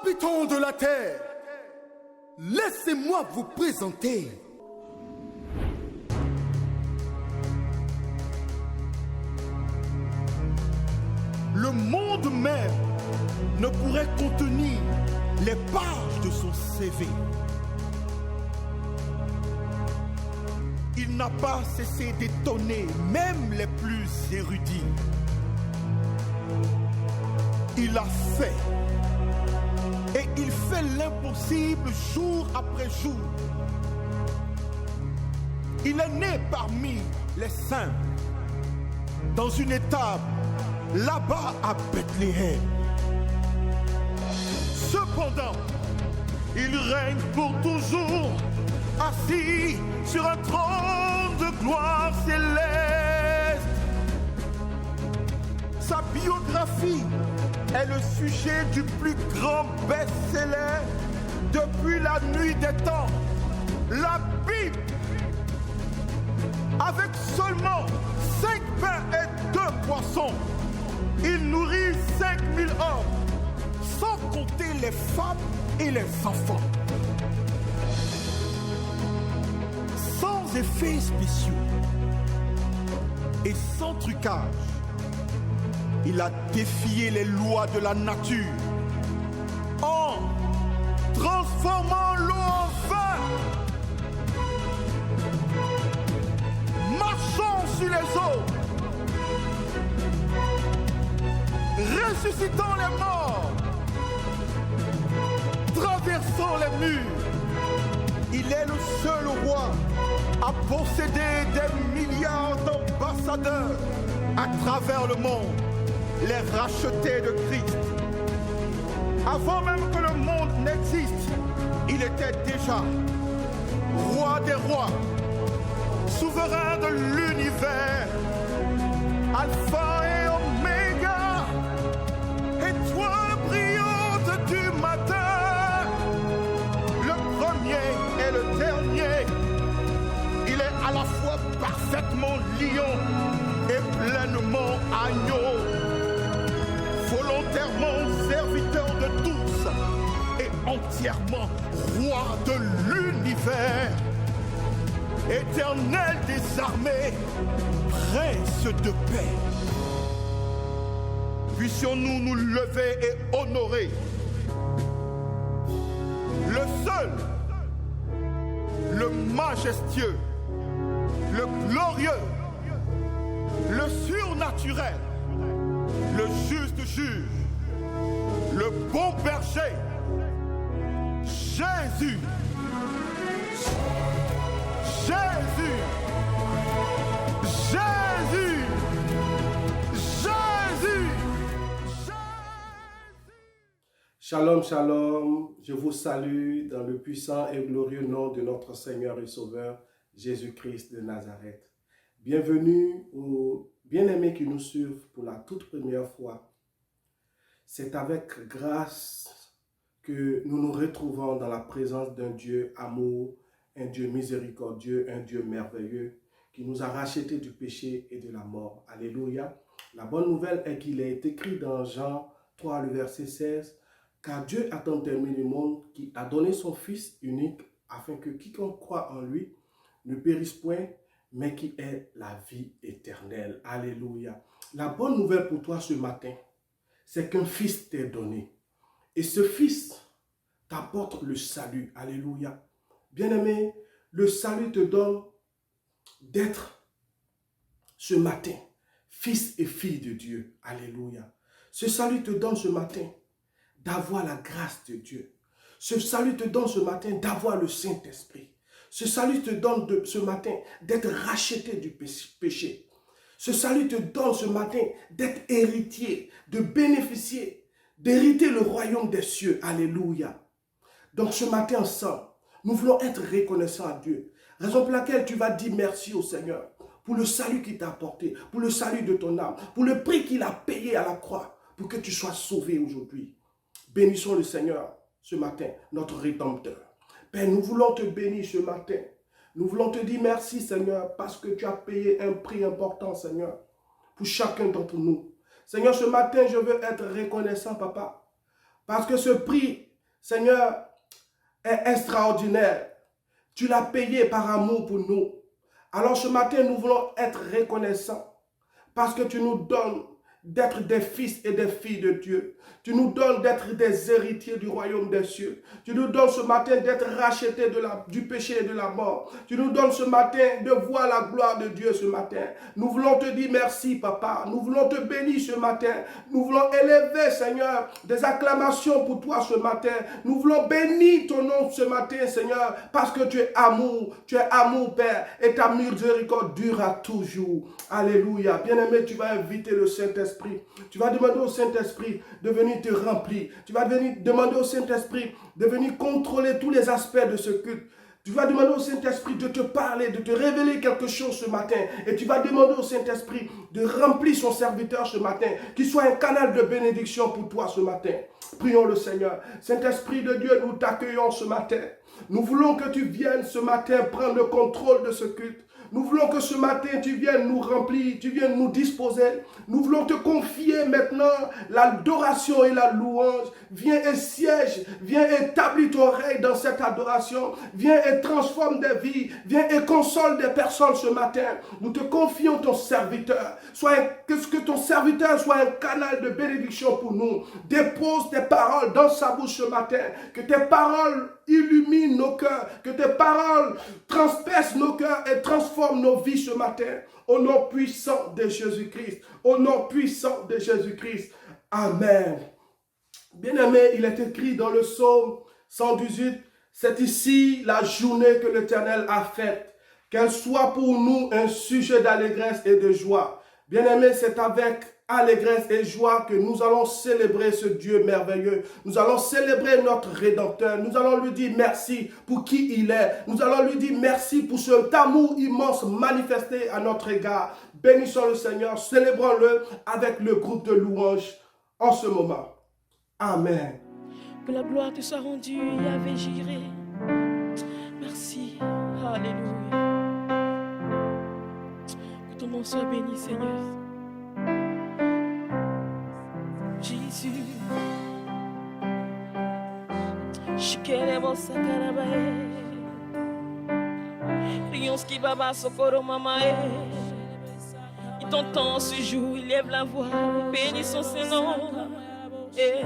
Habitants de la terre, laissez-moi vous présenter le monde même ne pourrait contenir les pages de son CV. Il n'a pas cessé d'étonner même les plus érudits. Il a fait et il fait l'impossible jour après jour. Il est né parmi les saints dans une étable là-bas à Bethléem. Cependant, il règne pour toujours, assis sur un trône de gloire céleste. Sa biographie est le sujet du plus grand best-seller depuis la nuit des temps, la Bible. Avec seulement 5 pains et 2 poissons, il nourrit 5000 hommes, sans compter les femmes et les enfants. Sans effets spéciaux et sans trucage, il a défié les lois de la nature en transformant l'eau en vin, marchant sur les eaux, ressuscitant les morts, traversant les murs. Il est le seul roi à posséder des milliards d'ambassadeurs à travers le monde, les rachetés de Christ. Avant même que le monde n'existe, il était déjà roi des rois, souverain de l'univers, alpha et oméga, étoile brillante du matin, le premier et le dernier. Il est à la fois parfaitement lion et pleinement agneau, volontairement serviteur de tous et entièrement roi de l'univers, éternel des armées, prince de paix. Puissions-nous nous lever et honorer le seul, le majestueux, le glorieux, le surnaturel, le juste juge, le bon berger, Jésus. Jésus. Jésus. Jésus. Shalom, shalom. Je vous salue dans le puissant et glorieux nom de notre Seigneur et Sauveur, Jésus-Christ de Nazareth. Bienvenue aux bien-aimés qui nous suivent pour la toute première fois. C'est avec grâce que nous nous retrouvons dans la présence d'un Dieu amour, un Dieu miséricordieux, un Dieu merveilleux qui nous a rachetés du péché et de la mort. Alléluia. La bonne nouvelle est qu'il est écrit dans Jean 3, le verset 16, « Car Dieu a tant aimé le monde qui a donné son Fils unique afin que quiconque croit en lui ne périsse point, mais qui ait la vie éternelle. » Alléluia. La bonne nouvelle pour toi ce matin, c'est qu'un Fils t'est donné. Et ce Fils t'apporte le salut. Alléluia. Bien-aimé, le salut te donne d'être ce matin fils et fille de Dieu. Alléluia. Ce salut te donne ce matin d'avoir la grâce de Dieu. Ce salut te donne ce matin d'avoir le Saint-Esprit. Ce salut te donne ce matin d'être racheté du péché. Ce salut te donne ce matin d'être héritier, de bénéficier, d'hériter le royaume des cieux. Alléluia. Donc ce matin ensemble, nous voulons être reconnaissants à Dieu. Raison pour laquelle tu vas dire merci au Seigneur pour le salut qu'il t'a apporté, pour le salut de ton âme, pour le prix qu'il a payé à la croix, pour que tu sois sauvé aujourd'hui. Bénissons le Seigneur ce matin, notre Rédempteur. Père, nous voulons te bénir ce matin. Nous voulons te dire merci, Seigneur, parce que tu as payé un prix important, Seigneur, pour chacun d'entre nous. Seigneur, ce matin, je veux être reconnaissant, Papa, parce que ce prix Seigneur, est extraordinaire. Tu l'as payé par amour pour nous. Alors ce matin, nous voulons être reconnaissants parce que tu nous donnes d'être des fils et des filles de Dieu. Tu nous donnes d'être des héritiers du royaume des cieux. Tu nous donnes ce matin d'être rachetés du péché et de la mort. Tu nous donnes ce matin de voir la gloire de Dieu ce matin. Nous voulons te dire merci, Papa. Nous voulons te bénir ce matin. Nous voulons élever, Seigneur, des acclamations pour toi ce matin. Nous voulons bénir ton nom ce matin, Seigneur, parce que tu es amour, Père, et ta miséricorde durera toujours. Alléluia. Bien-aimé, tu vas inviter le Saint-Esprit. Tu vas demander au Saint-Esprit de venir te remplir. Tu vas demander au Saint-Esprit de venir contrôler tous les aspects de ce culte. Tu vas demander au Saint-Esprit de te parler, de te révéler quelque chose ce matin. Et tu vas demander au Saint-Esprit de remplir son serviteur ce matin, qu'il soit un canal de bénédiction pour toi ce matin. Prions le Seigneur. Saint-Esprit de Dieu, nous t'accueillons ce matin. Nous voulons que tu viennes ce matin prendre le contrôle de ce culte. Nous voulons que ce matin, tu viennes nous remplir, tu viennes nous disposer. Nous voulons te confier maintenant l'adoration et la louange. Viens et siège, viens établir ton règne dans cette adoration. Viens et transforme des vies, viens et console des personnes ce matin. Nous te confions ton serviteur. Que ton serviteur soit un canal de bénédiction pour nous. Dépose tes paroles dans sa bouche ce matin. Que tes paroles illuminent nos cœurs, que tes paroles transpercent nos cœurs et transforment nos vies ce matin. Au nom puissant de Jésus-Christ. Au nom puissant de Jésus-Christ. Amen. Bien-aimé, il est écrit dans le psaume 118, c'est ici la journée que l'Éternel a faite. Qu'elle soit pour nous un sujet d'allégresse et de joie. Bien-aimé, c'est avec allégresse et joie que nous allons célébrer ce Dieu merveilleux. Nous allons célébrer notre Rédempteur. Nous allons lui dire merci pour qui il est. Nous allons lui dire merci pour cet amour immense manifesté à notre égard. Bénissons le Seigneur, célébrons-le avec le groupe de louanges en ce moment. Amen. Que la gloire te soit rendue, Yahvé Jireh. Merci. Alléluia. Que ton nom soit béni, Seigneur. Jésus. Shikerebo sakarabae. Rionski baba sokoro mamae. Il t'entend ce jour, il lève la voix. Bénissons ses noms. Et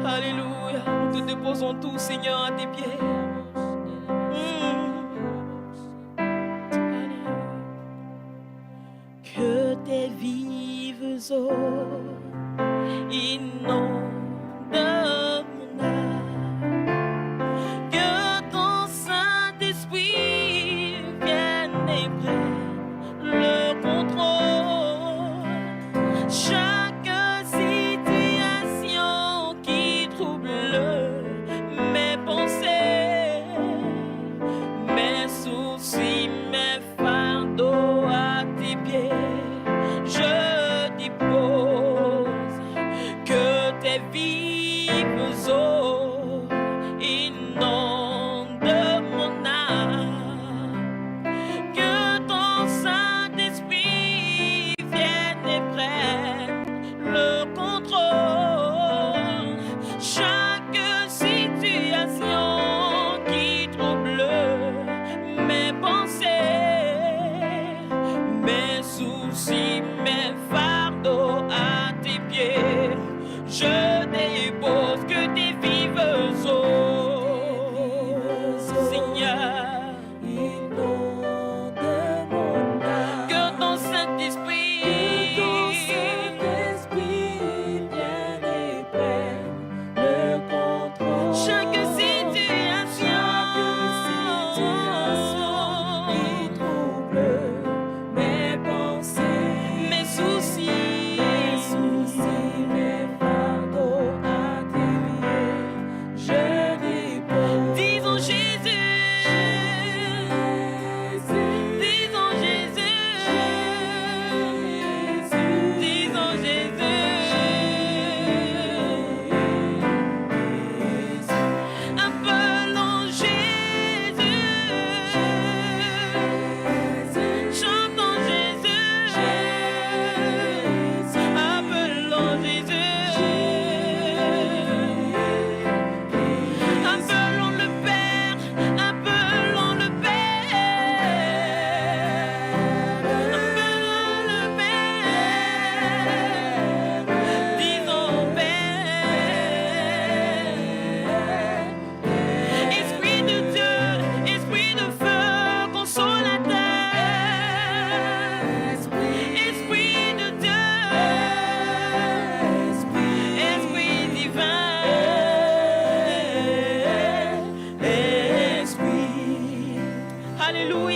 alléluia, nous te déposons tout, Seigneur, à tes pieds. Que tes vives eaux inondent mon âme, que ton Saint-Esprit vienne et prenne le contrôle. Chaque situation qui trouble mes pensées, mes soucis, mes fardeaux à tes pieds, je dépose. Que tes vives eaux inondent mon âme, que ton Saint-Esprit vienne et prenne le contrôle. Chaque situation qui trouble mes pensées,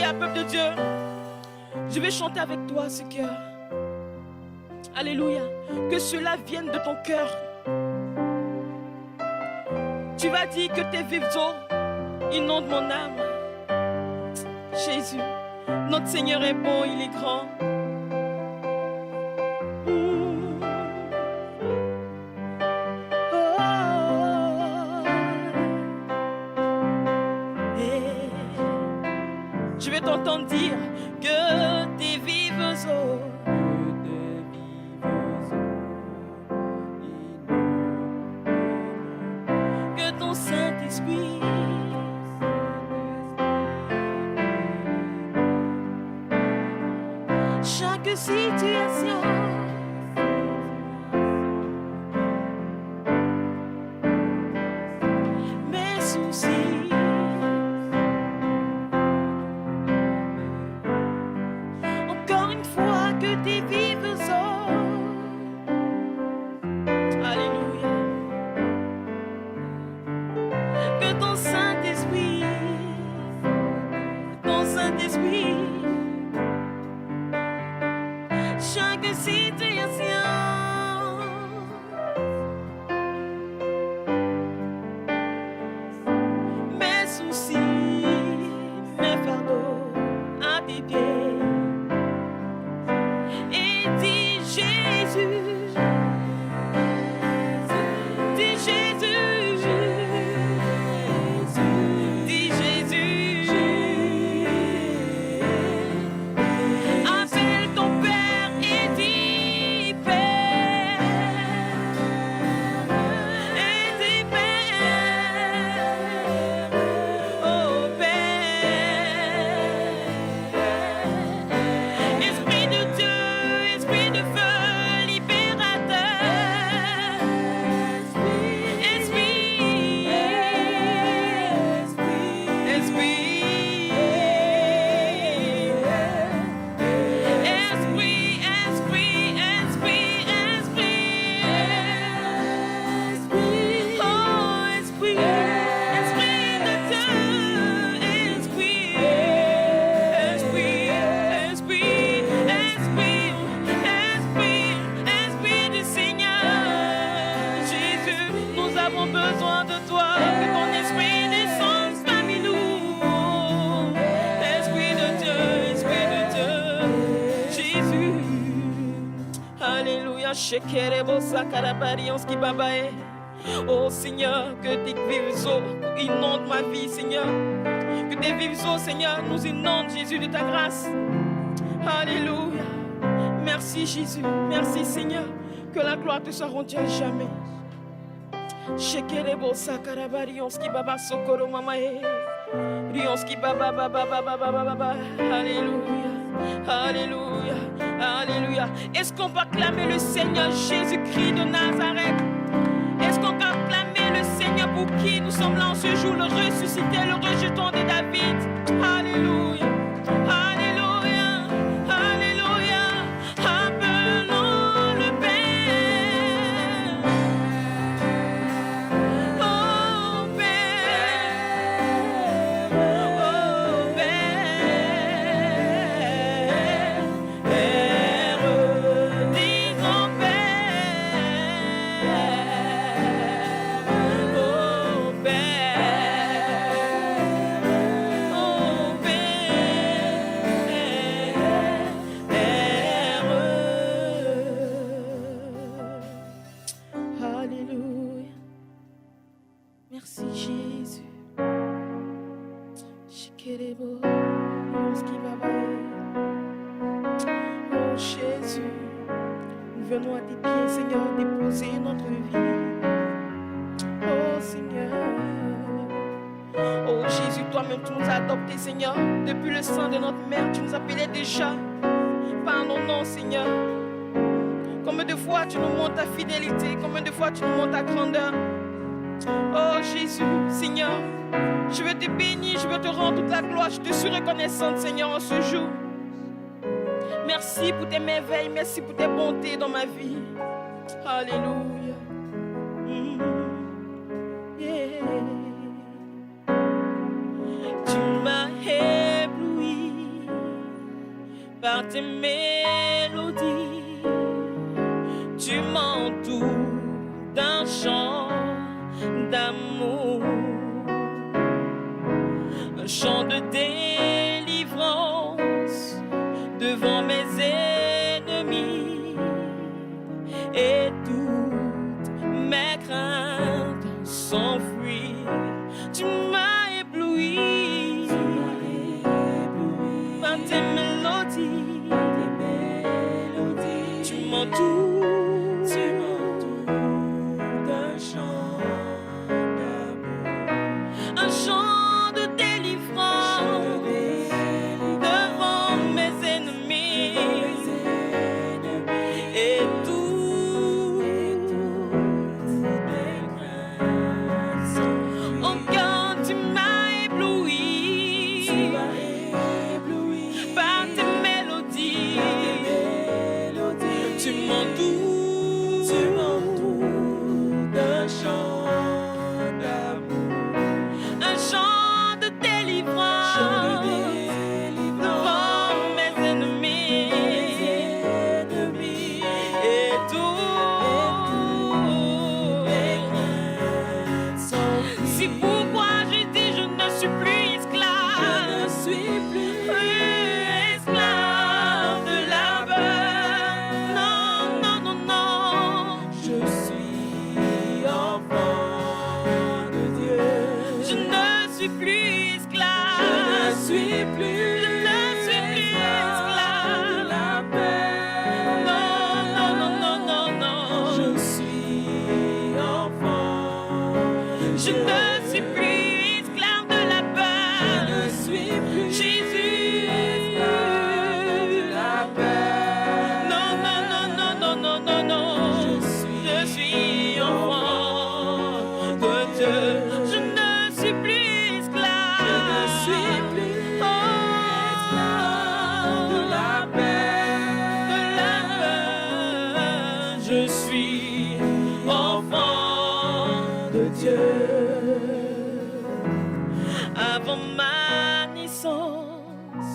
Alléluia, peuple de Dieu. Je vais chanter avec toi ce cœur. Alléluia. Que cela vienne de ton cœur. Tu vas dire que tes vives eaux inondent mon âme. Jésus, notre Seigneur est bon, il est grand. Je vais t'entendre dire que tes vives eaux, que ton Saint-Esprit, chaque situation, mes soucis, encore une fois que tes vives eaux, alléluia, que ton Saint-Esprit, chaque situation, mes soucis, mes fardeaux à tes pieds, et dis Jésus, dis Jésus, dis Jésus, appelle ton Père et dis Père, et dis Père, oh Père, Esprit de Dieu, Esprit de feu, libérateur, Esprit, oh Esprit, Esprit de Dieu, Esprit du Seigneur, Jésus, nous avons besoin de toi, que ton esprit descende parmi nous, Esprit de Dieu, Jésus, alléluia, Shekerebo Sakarabarions qui babae. Oh Seigneur, que tes vives eaux inondent ma vie, Seigneur. Que tes vives eaux, Seigneur, nous inondent, Jésus, de ta grâce. Alléluia. Merci Jésus, merci Seigneur. Que la gloire te soit rendue à jamais. Shekerebo Sakarabarions qui baba sokoro mamae. Rions qui baba baba baba baba baba. Alléluia. Alléluia. Alléluia. Est-ce qu'on peut acclamer le Seigneur Jésus-Christ de Nazareth? Est-ce qu'on peut acclamer le Seigneur pour qui nous sommes là en ce jour, le ressuscité, le rejeton de David? Alléluia, alléluia, alléluia. Appelons le Père, oh Père, oh Père, disons Père, oh Père. Alléluia. Merci Jésus. Shikerebo, oh Jésus, nous venons à tes pieds, Seigneur, déposer notre vie. Oh Seigneur, oh Jésus, toi-même tu nous as adoptés, Seigneur. Depuis le sein de notre mère, tu nous appelais déjà par nos noms, Seigneur. Combien de fois tu nous montres ta fidélité, combien de fois tu nous montres ta grandeur. Oh Jésus, Seigneur, je veux te bénir, je veux te rendre toute la gloire. Je te suis reconnaissante, Seigneur, en ce jour. Merci pour tes merveilles, merci pour tes bontés dans ma vie. Alléluia. Yeah. Tu m'as ébloui par tes mélodies, tu m'entoures d'un chant d'amour, un chant de délivrance devant mes ennemis, et toutes mes craintes s'enfuient. Tu m'as ébloui par tes mélodies, tu m'entoures d'un chant d'amour, un chant de délivrance devant mes ennemis, et toutes mes craintes. Encore tu m'as ébloui par tes mélodies, tu m'entoures d'un chant d'amour, un chant de délivrance devant mes ennemis, et toutes mes craintes. C'est pourquoi je dis je ne suis plus esclave, esclave de la peur. Non, non, non, non, je suis enfant de Dieu. Je ne suis plus esclave, je ne suis plus esclave de la peur. Non, non, non, non, non, non, je suis enfant de Dieu. Je ne suis plus esclave de la peur, je ne suis plus Jésus, esclave de la peur. Non, non, non, non, non, non, non, non, je suis enfant de Dieu. Je ne suis plus esclave, je ne suis plus esclave de la peur, je suis enfant de Dieu. Avant ma naissance,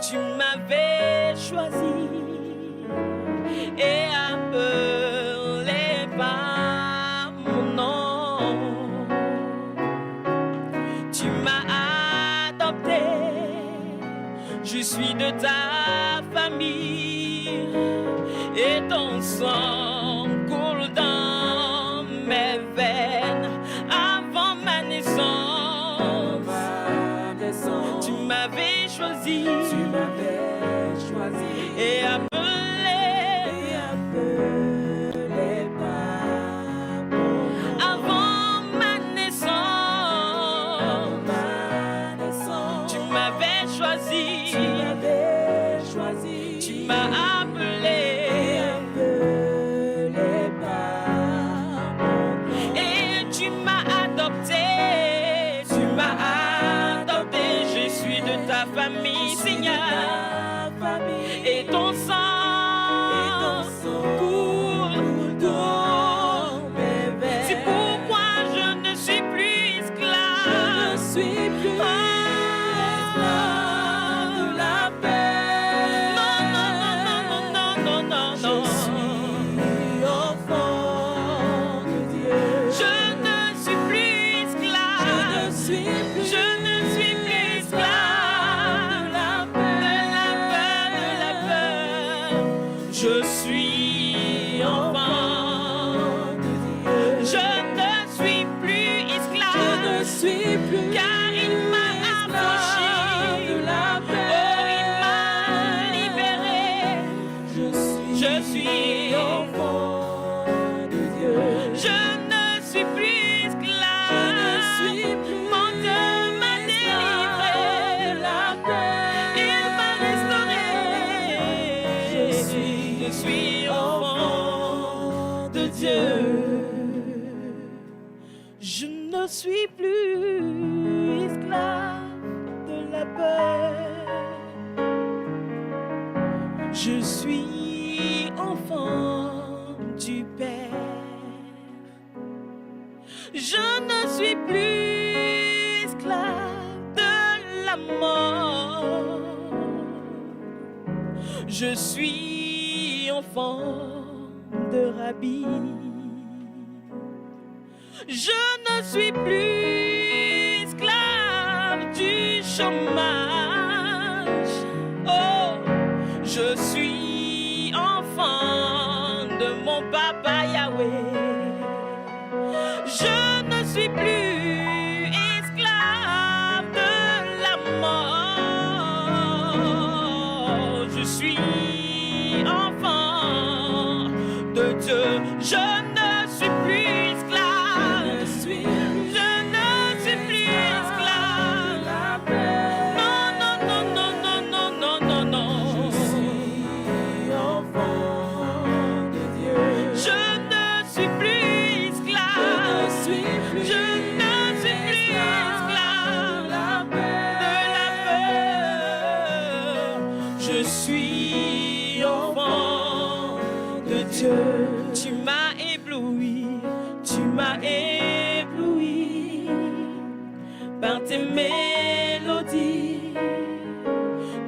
tu m'avais choisi et appelé par mon nom. Tu m'as adopté, je suis de ta famille, et ton sang coule dans mes veines. Avant ma naissance, tu m'avais choisi et appelé par mon nom. Avant ma naissance, tu m'avais choisi, tu m'as appelé par mon nom. Et tu m'as adopté, je suis de ta famille, Seigneur, et ton sang coule dans mes veines. C'est pourquoi je ne suis plus esclave, esclave de la paix. Non, non, non, non, non, non, non, non, je suis enfant de Dieu. Je ne suis plus esclave, je ne suis plus esclave de la peur. Je suis enfant de Dieu. Je ne suis plus esclave, car il m'a affranchi. Oh, il m'a libéré. Je suis enfant de Dieu. Je ne suis plus esclave. Mon Dieu m'a délivré. Il m'a restauré. Je suis enfant de Dieu. Je ne suis plus esclave de la peur. Je suis enfant du Père. Je ne suis plus esclave de la mort. Je suis enfant de Rabbi. Je ne suis plus esclave du chômage. Oh, je suis enfant de mon papa Yahweh. Je ne suis plus esclave de la mort. Je suis enfant de Dieu. Je ne suis plus esclave. Je ne suis plus esclave. Non, non, non, non, non, non, non, non, non. Je suis enfant de Dieu. Je ne suis plus esclave. Je ne suis plus esclave de la peur. Je suis enfant de Dieu. Tu m'as ébloui, tu m'as ébloui par tes mélodies.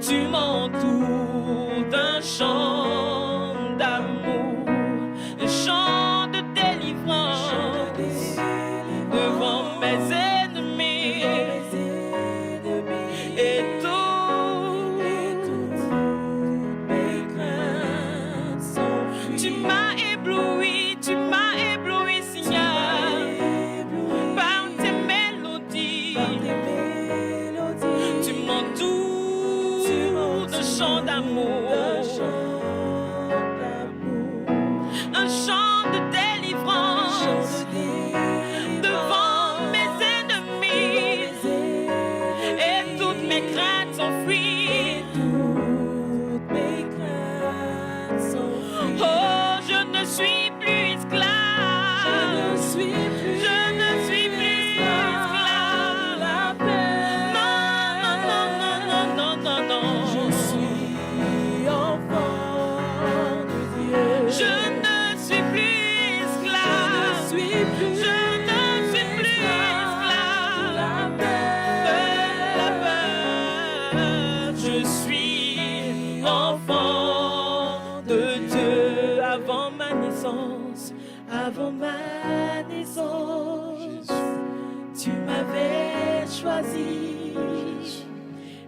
Tu m'entoures d'un chant d'amour, un chant de délivrance devant mes ennemis. Et toutes mes craintes s'enfuient. Tu m'as ébloui, Seigneur, par tes mélodies. Tu m'entoures d'un chant d'amour, un chant de délivrance devant mes ennemis. Et toutes mes craintes s'enfuient. Oh, je ne suis plus esclave. Je ne suis plus esclave. Non, non, non, non, non, non, non, non. Je suis enfant de Dieu. Je ne suis plus esclave. Je ne suis plus esclave de la peur. Je suis enfant de Dieu. Avant ma naissance, tu m'avais choisi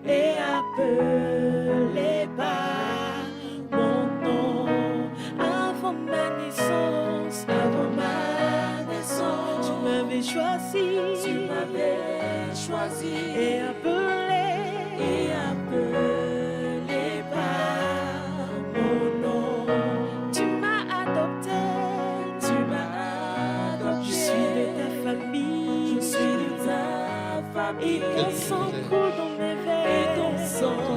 et appelé par mon nom. Avant ma naissance, tu m'avais choisi et appelé par mon nom. Tu m'as adopté. Je suis de ta famille. Et ton sang coule dans mes veines. Ton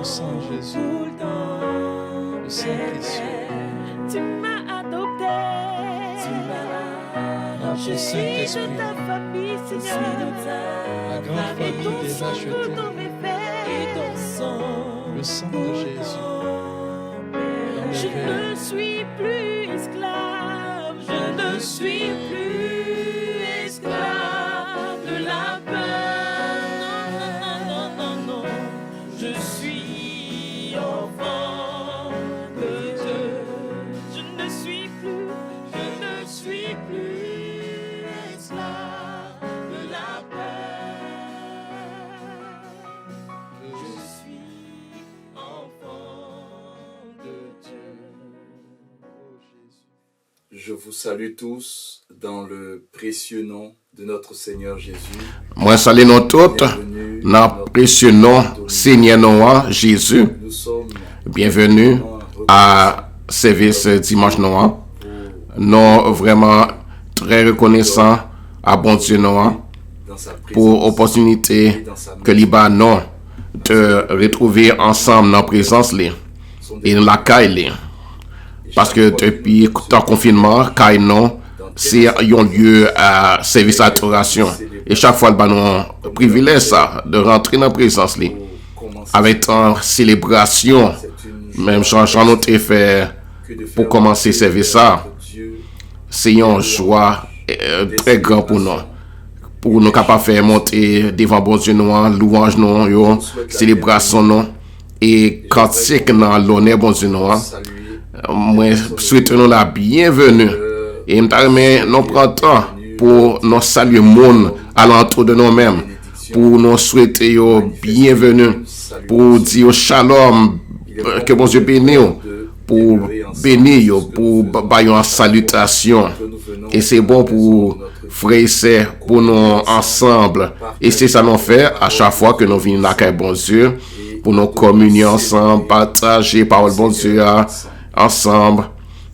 sang, Jésus. Coule dans Le sang mes précieux. veines. Tu m'as adopté. Je suis Saint-Esprit. de ta famille, Seigneur. La grande Et ton famille des sang coule achetés. dans mes veines. Le sang de Jésus. Je ne suis plus esclave. Je ne suis plus esclave de la peur. Non, non, non, non, non. Je suis enfant de Dieu. Je ne suis plus esclave de la peur. Je suis enfant de Dieu. Je vous salue tous dans le précieux nom de notre Seigneur Jésus. Moi, salue nous toutes Bienvenue dans le précieux nom Seigneur Noah Jésus. Nous sommes Bienvenue à service dimanche Noah. Nous vraiment très reconnaissants à bon Dieu Noah dans sa présence pour l'opportunité et dans sa que Libanon de retrouver ensemble dans la présence li, et dans la caille. Parce que depuis le confinement, caille non, c'est un lieu à service à adoration. Et chaque fois, nous avons un privilège ça, de rentrer dans la présence li, avec une célébration, même changeant notre effet pour commencer service ça. C'est une joie très grande pour nous capables de faire monter devant bon Dieu nous, louange nous, célébration nous, et cantique dans l'honneur bon Dieu nous. Saluer Moi souhaite nous la bienvenue et nous prend temps pour nous saluer monde alentour de nous-mêmes, pour nous souhaiter yo bienvenue, pour dire shalom, que bon Dieu bénisse, pour bénir, pour bailler en salutation. Et c'est bon pour frères et sœurs, pour nous ensemble. Et c'est ça nous fait à chaque fois que nous venons là, bon Dieu, pour nous communier ensemble, partager parole bon Dieu ensemble,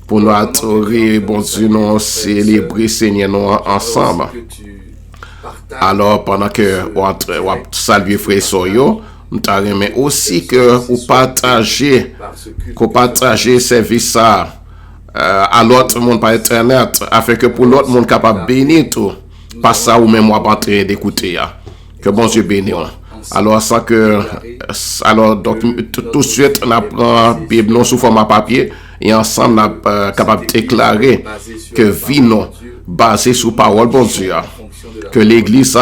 pour nous adorer, bon Dieu, nous célébrer Seigneur nous ensemble. Alors, pendant que on salue frère et sœurs, nous t'aimons aussi que vous partagez service à l'autre monde par internet, afin que pour l'autre monde capable bénir tout, pas ça ou même moi pas en train d'écouter. Que bon Dieu bénisse. Alors, donc, tout de suite, on apprend la Bible non sous format papier et ensemble, on est capable de déclarer que vie non basée sur parole bon Dieu. Que l'église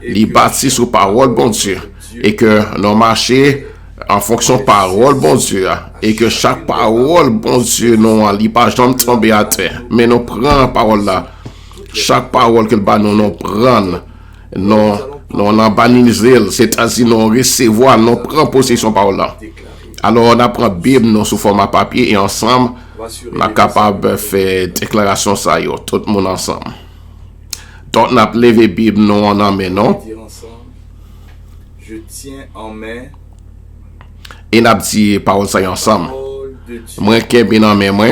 est bâtie sur parole bon Dieu. Et que nous marchons en fonction de parole bon Dieu. Et que chaque parole bon Dieu, nous ne pas jamais tomber à terre. Mais nous prenons parole là. Chaque parole que nous prenons, nous banalisons, c'est-à-dire nous recevons, nous prenons possession parole là. Alors on apprend la Bible nous sous format papier et ensemble, on est capable de faire déclaration ça, tout le monde ensemble. Donc on a levé la Bible nous en amenant. Je tiens en main. Et on a dit parole ça ensemble. Moi qui bien en main moi.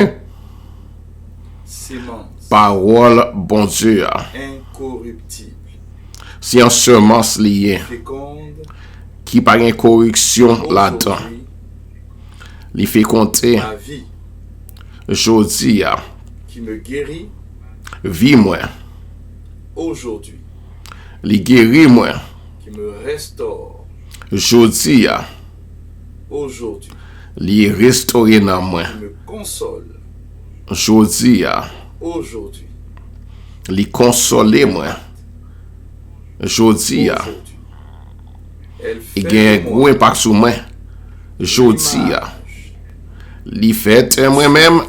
Parole bon Dieu. Incorruptible. C'est une semence liée qui par une corruption là-dedans. Il fait compter aujourd'hui qui me guérit vie moi aujourd'hui. Il guérit moi Qui me restaure aujourd'hui. Aujourd'hui. Il restaure dans moi Qui me console aujourd'hui. Aujourd'hui. Il console moi aujourd'hui. Il a un gros impact sur moi aujourd'hui. Il fait moi-même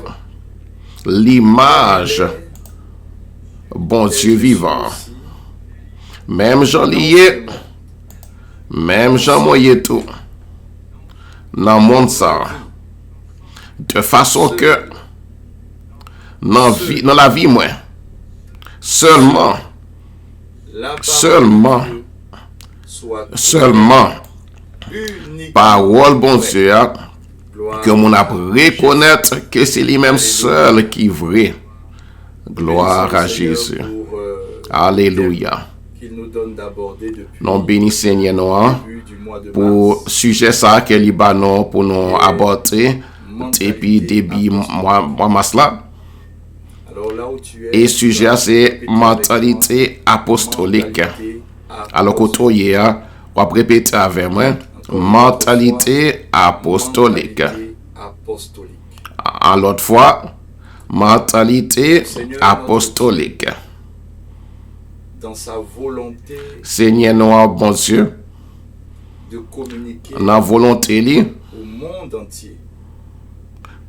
l'image bon Dieu vivant. Même Jean lié, même Jean moyen tout dans le monde ça. De façon que dans la vie moi seulement parole bon Dieu que mon a reconnaître que c'est lui-même seul qui est vrai. Gloire à Jésus. Alléluia. Nous bénissons Seigneur nous pour sujet ça que Libanon pour nous aborder depuis début mois mars là. Et sujet c'est mentalité apostolique. Alors que toi hier, on va répéter avec moi mentalité apostolique. À l'autre fois, mentalité apostolique. Dans sa volonté, Seigneur nous bon Dieu, de communiquer dans la volonté li au monde entier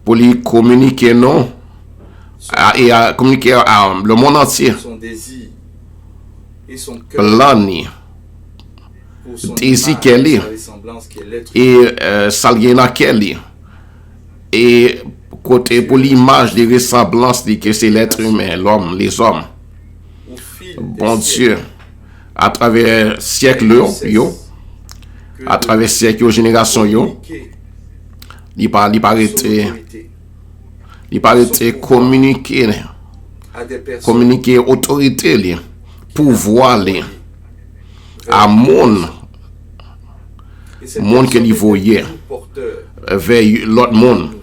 pour lui communiquer non et à communiquer à le monde entier son désir et son cœur plan ni pour son désir image, qu'elle est. sa ressemblance qui est l'être et ça vient à quel et côté pour l'image des ressemblances que c'est l'être humain, l'homme, les hommes. au fil Bon des Dieu, à travers siècle yo, à travers siècle yo, génération yo, il paraît communiquer à des personnes communiquer autorité li, pouvoir li à monde et ces monde que personnes li voyait étaient porteurs vers l'autre monde. de nouvelles.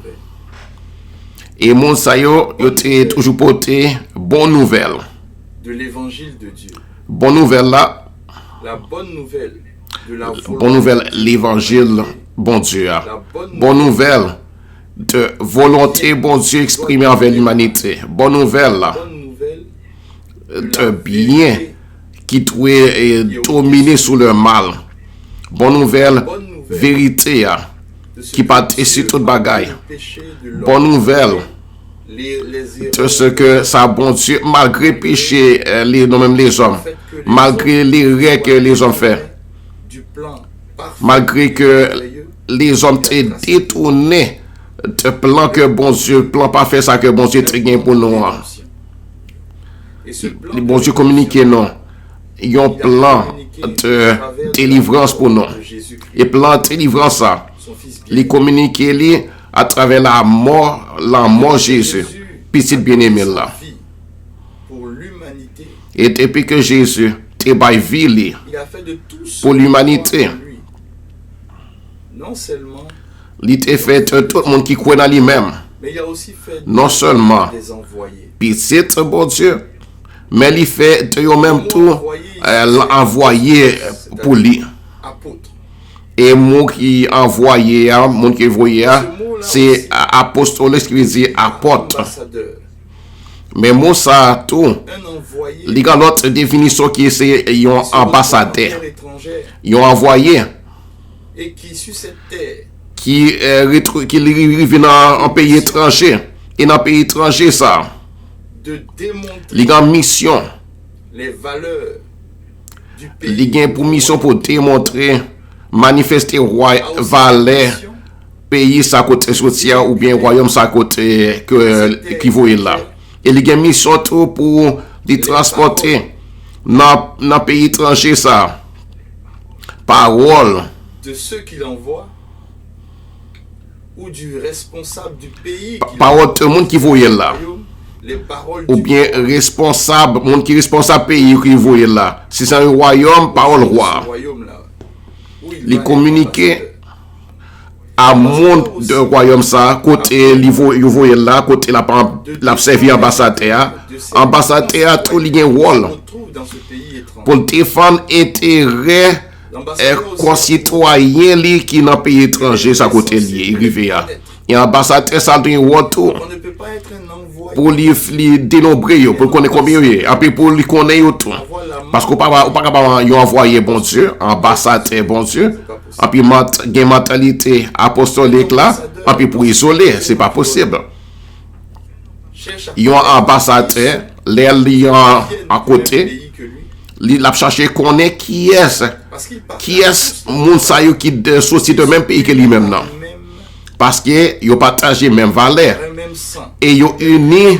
Et monde ça yo t'ai toujours porté bonne nouvelle. De l'évangile de Dieu, Bonne nouvelle là, la bonne nouvelle de la bonne nouvelle l'évangile bon Dieu. la Bonne nouvelle de volonté bon Dieu exprimée envers l'humanité. Bonne nouvelle là, bonne nouvelle de bien qui doit dominer sous le mal. Bonne nouvelle vérité qui participe toute bagaille. Bonne nouvelle de ce que ça, bon Dieu, malgré péché, même les hommes, malgré les règles que les hommes font, malgré que les hommes étaient détournés de plan que bon Dieu, plan parfait ça que bon Dieu très bien pour nous. Les bon Dieu communiqué non. Ils ont plan de délivrance pour nous. Et plan de délivrance ça, les communiquer à travers la mort Jésus, petit bien-aimé là. Et depuis que Jésus te bail vie pour l'humanité, non seulement il t'a fait tout le monde qui croit dans lui-même. mais il a aussi fait Non seulement des envoyés. petit bon Dieu, mais il fait de eux-mêmes tout envoyé pour lui. Apôtres. Et moi qui envoyé, mon qui voyait, c'est apostole qui veut dire apôtre. Ambassadeur. Mais moi ça tout, Un envoyé. il y a l'autre définition qui est un ambassadeur. Étrangère Ils ont envoyé et qui sur cette terre qui arrive dans un pays étranger. Et dans un pays étranger ça, de démontrer il y a une mission. les valeurs du pays. Il y a pour mission pour démontrer, manifester valeur pays sa côté soutien ou bien royaume sa côté qui voit là. Et il y a une mission tout pour les transporter dans le pays étranger ça. Parole de ceux qui l'envoient ou du responsable du pays qui parole tout le monde qui voit là. les paroles Ou du bien responsable, monde qui est responsable pays qui voit là. Si c'est un royaume, parole roi. royaume là où il Les va communiquer être à monde de royaume ça, côté il voit là, côté la servi ambassadeur. Ambassadeur tout il y a un rôle ambassadeur, on trouve dans ce pays étranger. pour défendre intérêt L'ambassadeur aussi concitoyen li qui dans pays étranger ça côté lié arrivé à. Et ambassadeur ça doit un retour on ne peut pas être un envoyé pour lui dénombrer yo, pour connaître combien yo, et puis pour lui connaître yo tout. avoir la Parce qu'on pas yo envoyer bon Dieu, ambassadeur bon Dieu, et puis gen mentalité apostolique là, et puis pour isoler, c'est pas possible. cherche à Yon ambassadeur, l'air li à côté, pays que lui li l'a cherché connaît qui est parce qu'il qui est moun sa yo qui sorti de même pays que lui-même non. même Parce que yo partagé même valeur un même sang, et yo unis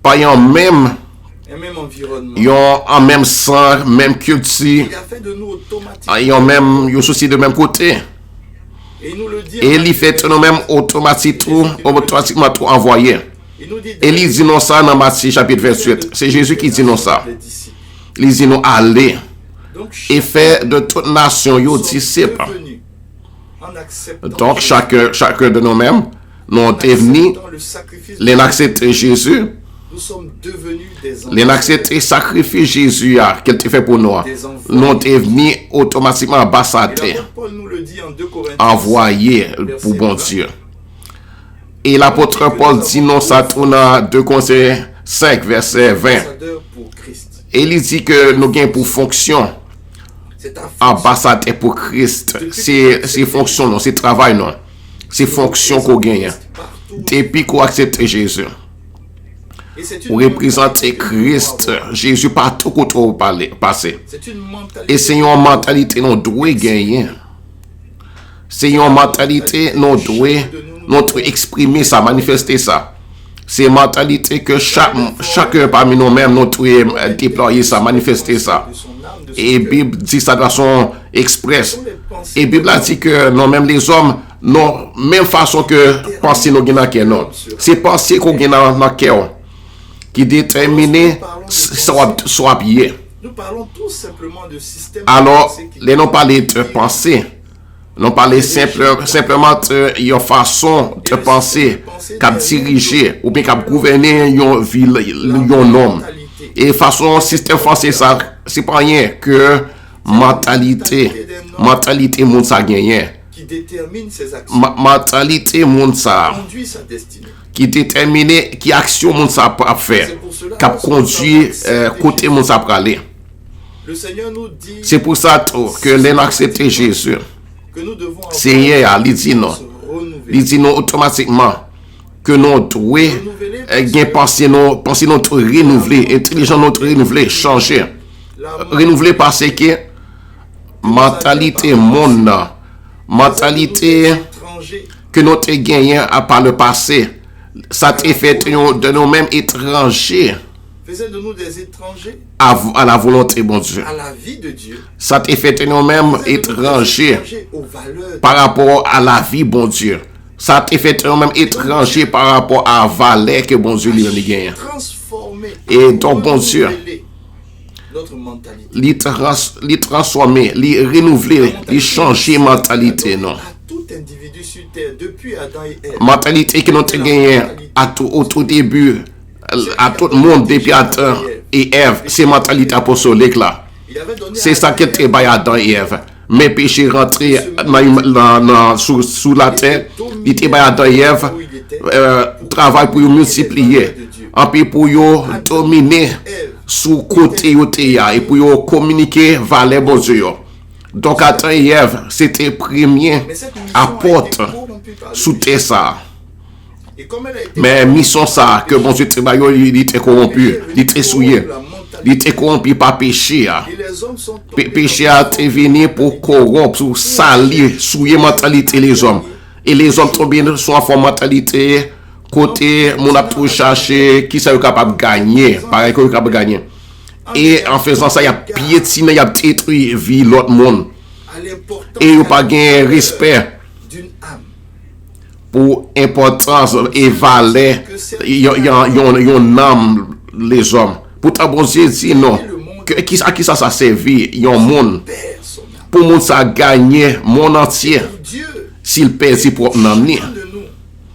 par un même environnement. en même sang, même culture, Il a fait de nous automatiquement. yo même yo souci de même côté. Et il nous le dit. Et il fait nous même automatiquement tout envoyé. Il nous dit. Et il dit non ça dans Matthieu chapitre 28. C'est Jésus qui dit non ça. Les disciples. Il dit non aller Donc, et faire de toute nation yo disciples. devenus, en acceptant Donc Jésus, chacun de nous-mêmes, nous en devenu acceptant le sacrifice de les accepter Jésus, nous sommes devenus des les accepter sacrifice Jésus qu'elle te fait pour nous. Nous devenu automatiquement Et ambassadeurs, l'apôtre Paul nous le dit en 2 Corinthiens. envoyés pour bon Dieu. Et l'apôtre Paul dit non ça tourne à 2 Corinthiens 5 verset 20. Ambassadeur pour Christ. Et il dit que nous gagnons pour fonction C'est ta fonction. ambassadeur pour Christ. C'est fonction non, c'est travail non. C'est fonction qu'on gagne. Partout. Depuis qu'on accepte Jésus. Et c'est Pour une représenter mentalité que nous devons Christ, avoir. Jésus partout qu'on trouve passer. C'est une mentalité. Et c'est une mentalité nous doit gagner. C'est une mentalité nous doit exprimer ça, manifester ça. C'est une mentalité que chacun parmi nous-mêmes nous doit déployer ça, manifester ça. De son âme, de son Et cœur. Bible dit ça de façon express. Sont les pensées Et Bible a dit que non, même les hommes, non, même façon que penser nous gagnons dans le cœur, non. C'est penser qu'on gagne dans le cœur qui détermine soit bien. Nous parlons tout simplement de système. de Alors, pensée qui- les non parler de penser, non parler simplement de une façon de penser, cap diriger ou bien cap gouverner une ville, un homme. Et façon système français ça, c'est pas rien que mentalité moun sa gagné. qui détermine ses actions, Mentalité moun sa conduit sa destinée. qui détermine qui action moun sa pour faire, C'est pour cela cap conduire côté moun sa pour aller. Le Seigneur nous dit C'est pour ça tout que les accepter Jésus. que nous devons avoir Seigneur, il dit non. ce Il dit non automatiquement que nous devons penser nous renouveler, intelligent nous renouveler, changer. Renouveler parce que mentalité monde, mentalité étrangers que nous avons gagné par le passé, ça t'a fait de nous-mêmes étrangers faisait de nous des étrangers à la volonté, bon Dieu. à la vie de Dieu. Ça t'a fait de nous-mêmes Faisait de nous des étrangers étrangers aux valeurs par rapport à la vie, bon Dieu. Ça t'a fait de nous-mêmes étrangers par rapport à la valeur que bon Dieu lui a gagné. transformer Et donc, bon Dieu, renouveler notre mentalité. les transformer, les renouveler, les changer mentalité, non. À tout individu sur terre, depuis Adam et Ève. Mentalité que nous avons gagnée au tout début, à tout le monde depuis Adam et Ève, c'est mentalité apostolique là. Il avait donné C'est à ça qui Adam était by Adam et Ève. Mais péché rentré sous la terre, il était by Adam et Ève, travail pour multiplier, en puis pour dominer sous côté et pour communiquer valeur bon Dieu. Donc Adam et Ève, c'était premier Mais cette mission apporte a été corrompue par le sous péché. terre ça. Et comme elle a été Mais corrompue mission ça, par que le bon péché, Dieu il était corrompu, il était souillé, il était corrompu par péché. et les hommes sont tombés Péché dans a une été venu pour corrompre, pour salir, souiller mentalité les hommes. Et les hommes tombés sont en forme mentalité, côté, mon a tout cherché, qui ça est capable de gagner, pareil qu'on est capable de gagner. Et en faisant ça, il y a piétiné, il y a détruit la vie de l'autre monde. à l'importance Et il n'y a pas de respect d'une âme. pour importance et valeur, il y a une âme, les hommes. Pourtant, bon Dieu dit non. Qui ça servi? Il y a un monde. Perd son âme. Pour le monde, ça a gagné monde entier. Pour Dieu, S'il perd ses propres âmes. chacun de nous,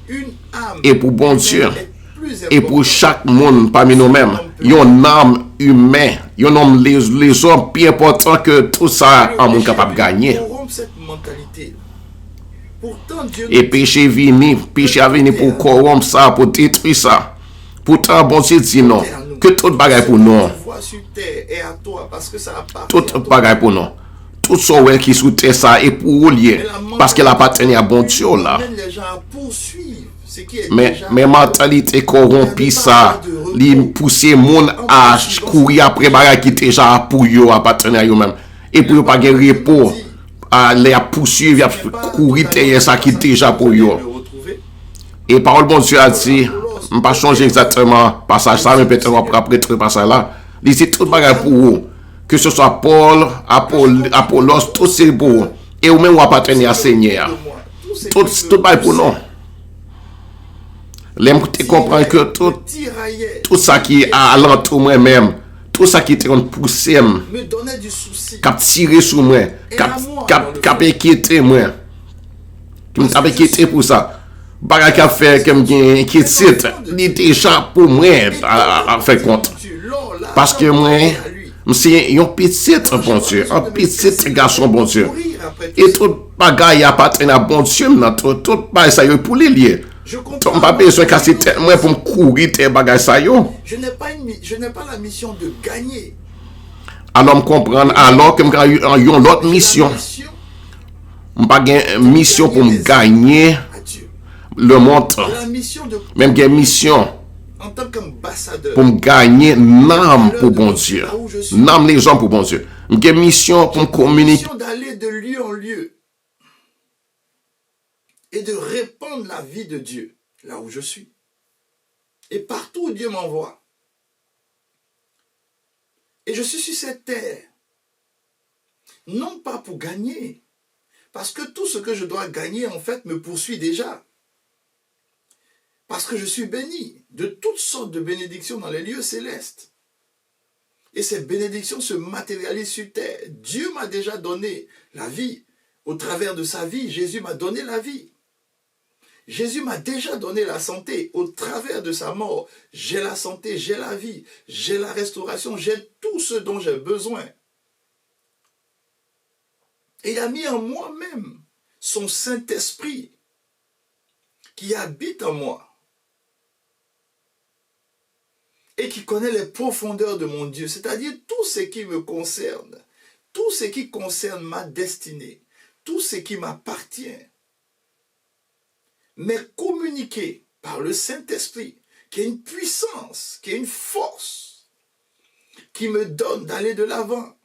une âme Et pour bon Dieu, est plus et pour importante. chaque monde parmi nous-mêmes, il y a une âme humaine, il y a un homme, les hommes plus importants que tout ça, un monde capable de gagner. Corrompre cette mentalité. Pourtant, Dieu Et péché a venu pour corrompre ça, pour détruire ça. Pourtant, bon Dieu dit non, que tout bagaille pour nous, voit sur terre est à toi parce que ça appartient tout à toi. bagaille pour nous. Tout ça ouais, qui sous terre ça est pour vous lier, parce qu'elle appartient à bon Dieu là. Amène les gens à poursuivre ce qui est Mais déjà mentalité corrompue ça, li pousser monde à courir après bagaille qui déjà pour eux appartenir à eux-mêmes. Et pour eux pas de repos, à les poursuivre, à courir derrière ça qui déjà pour eux. le retrouver. Et parole bon Dieu a dit, je ne pas changer exactement passage ça, mais peut-être après tout passage là. Il dit tout bagaille pour vous. Que ce soit Paul, Apollos, tout c'est pour vous. Et vous même vous appartenez à Seigneur. Tout bagaille pour nous. L'aime te comprendre que tout ça qui est à l'entour moi-même, tout ça qui est en poussé, me donnait du souci. cap tiré sur moi, cap inquiété moi. Qui m'a inquiété pour ça. Baga qui a fait comme qui cite, il déjà pour moi à faire compte. Parce que moi, c'est un petit bon Dieu, un petit garçon bon Dieu. Et tout bagaille appartient à bon Dieu, tout bagaille ça y pour les lier. Je On comprends. pas besoin de casser tête moi pour me courir tes bagages ça yo. Je n'ai pas la mission de gagner. Alors me comprendre alors que m'ga yon l'autre mission. La mission M'pas une mission pour me gagner à Dieu. le monde. La mission de Même une mission en tant qu'ambassadeur. pour me gagner l'âme pour bon Dieu. L'âme les gens pour bon Dieu. Une mission pour me communiquer. Mission d'aller de lieu en lieu et de répandre la vie de Dieu là où je suis. Et partout où Dieu m'envoie. Et je suis sur cette terre, non pas pour gagner, parce que tout ce que je dois gagner, en fait, me poursuit déjà. Parce que je suis béni de toutes sortes de bénédictions dans les lieux célestes. Et ces bénédictions se matérialisent sur terre. Dieu m'a déjà donné la vie. Au travers de sa vie, Jésus m'a donné la vie. Jésus m'a déjà donné la santé. Au travers de sa mort, j'ai la santé, j'ai la vie, j'ai la restauration, j'ai tout ce dont j'ai besoin. Et il a mis en moi-même son Saint-Esprit qui habite en moi et qui connaît les profondeurs de mon Dieu, c'est-à-dire tout ce qui me concerne, tout ce qui concerne ma destinée, tout ce qui m'appartient. mais communiqué par le Saint-Esprit, qui a une puissance, qui a une force, qui me donne d'aller de l'avant,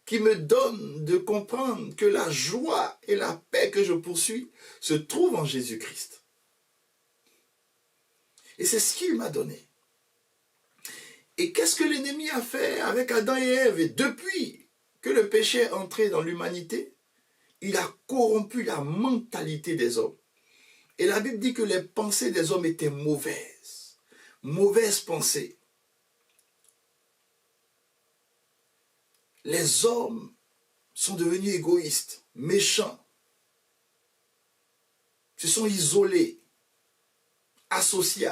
qui me donne de comprendre que la joie et la paix que je poursuis se trouvent en Jésus-Christ. Et c'est ce qu'il m'a donné. Et qu'est-ce que l'ennemi a fait avec Adam et Ève? Et depuis que le péché est entré dans l'humanité, il a corrompu la mentalité des hommes. Et la Bible dit que les pensées des hommes étaient mauvaises. Mauvaises pensées. Les hommes sont devenus égoïstes, méchants, se sont isolés, asociaux,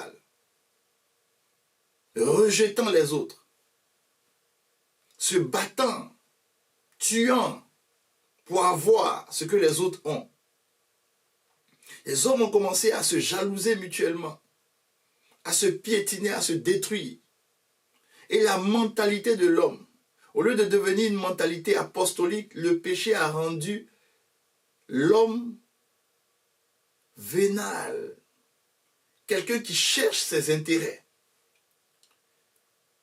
rejetant les autres, se battant, tuant pour avoir ce que les autres ont. Les hommes ont commencé à se jalouser mutuellement, à se piétiner, à se détruire. Et la mentalité de l'homme, au lieu de devenir une mentalité apostolique, le péché a rendu l'homme vénal, quelqu'un qui cherche ses intérêts.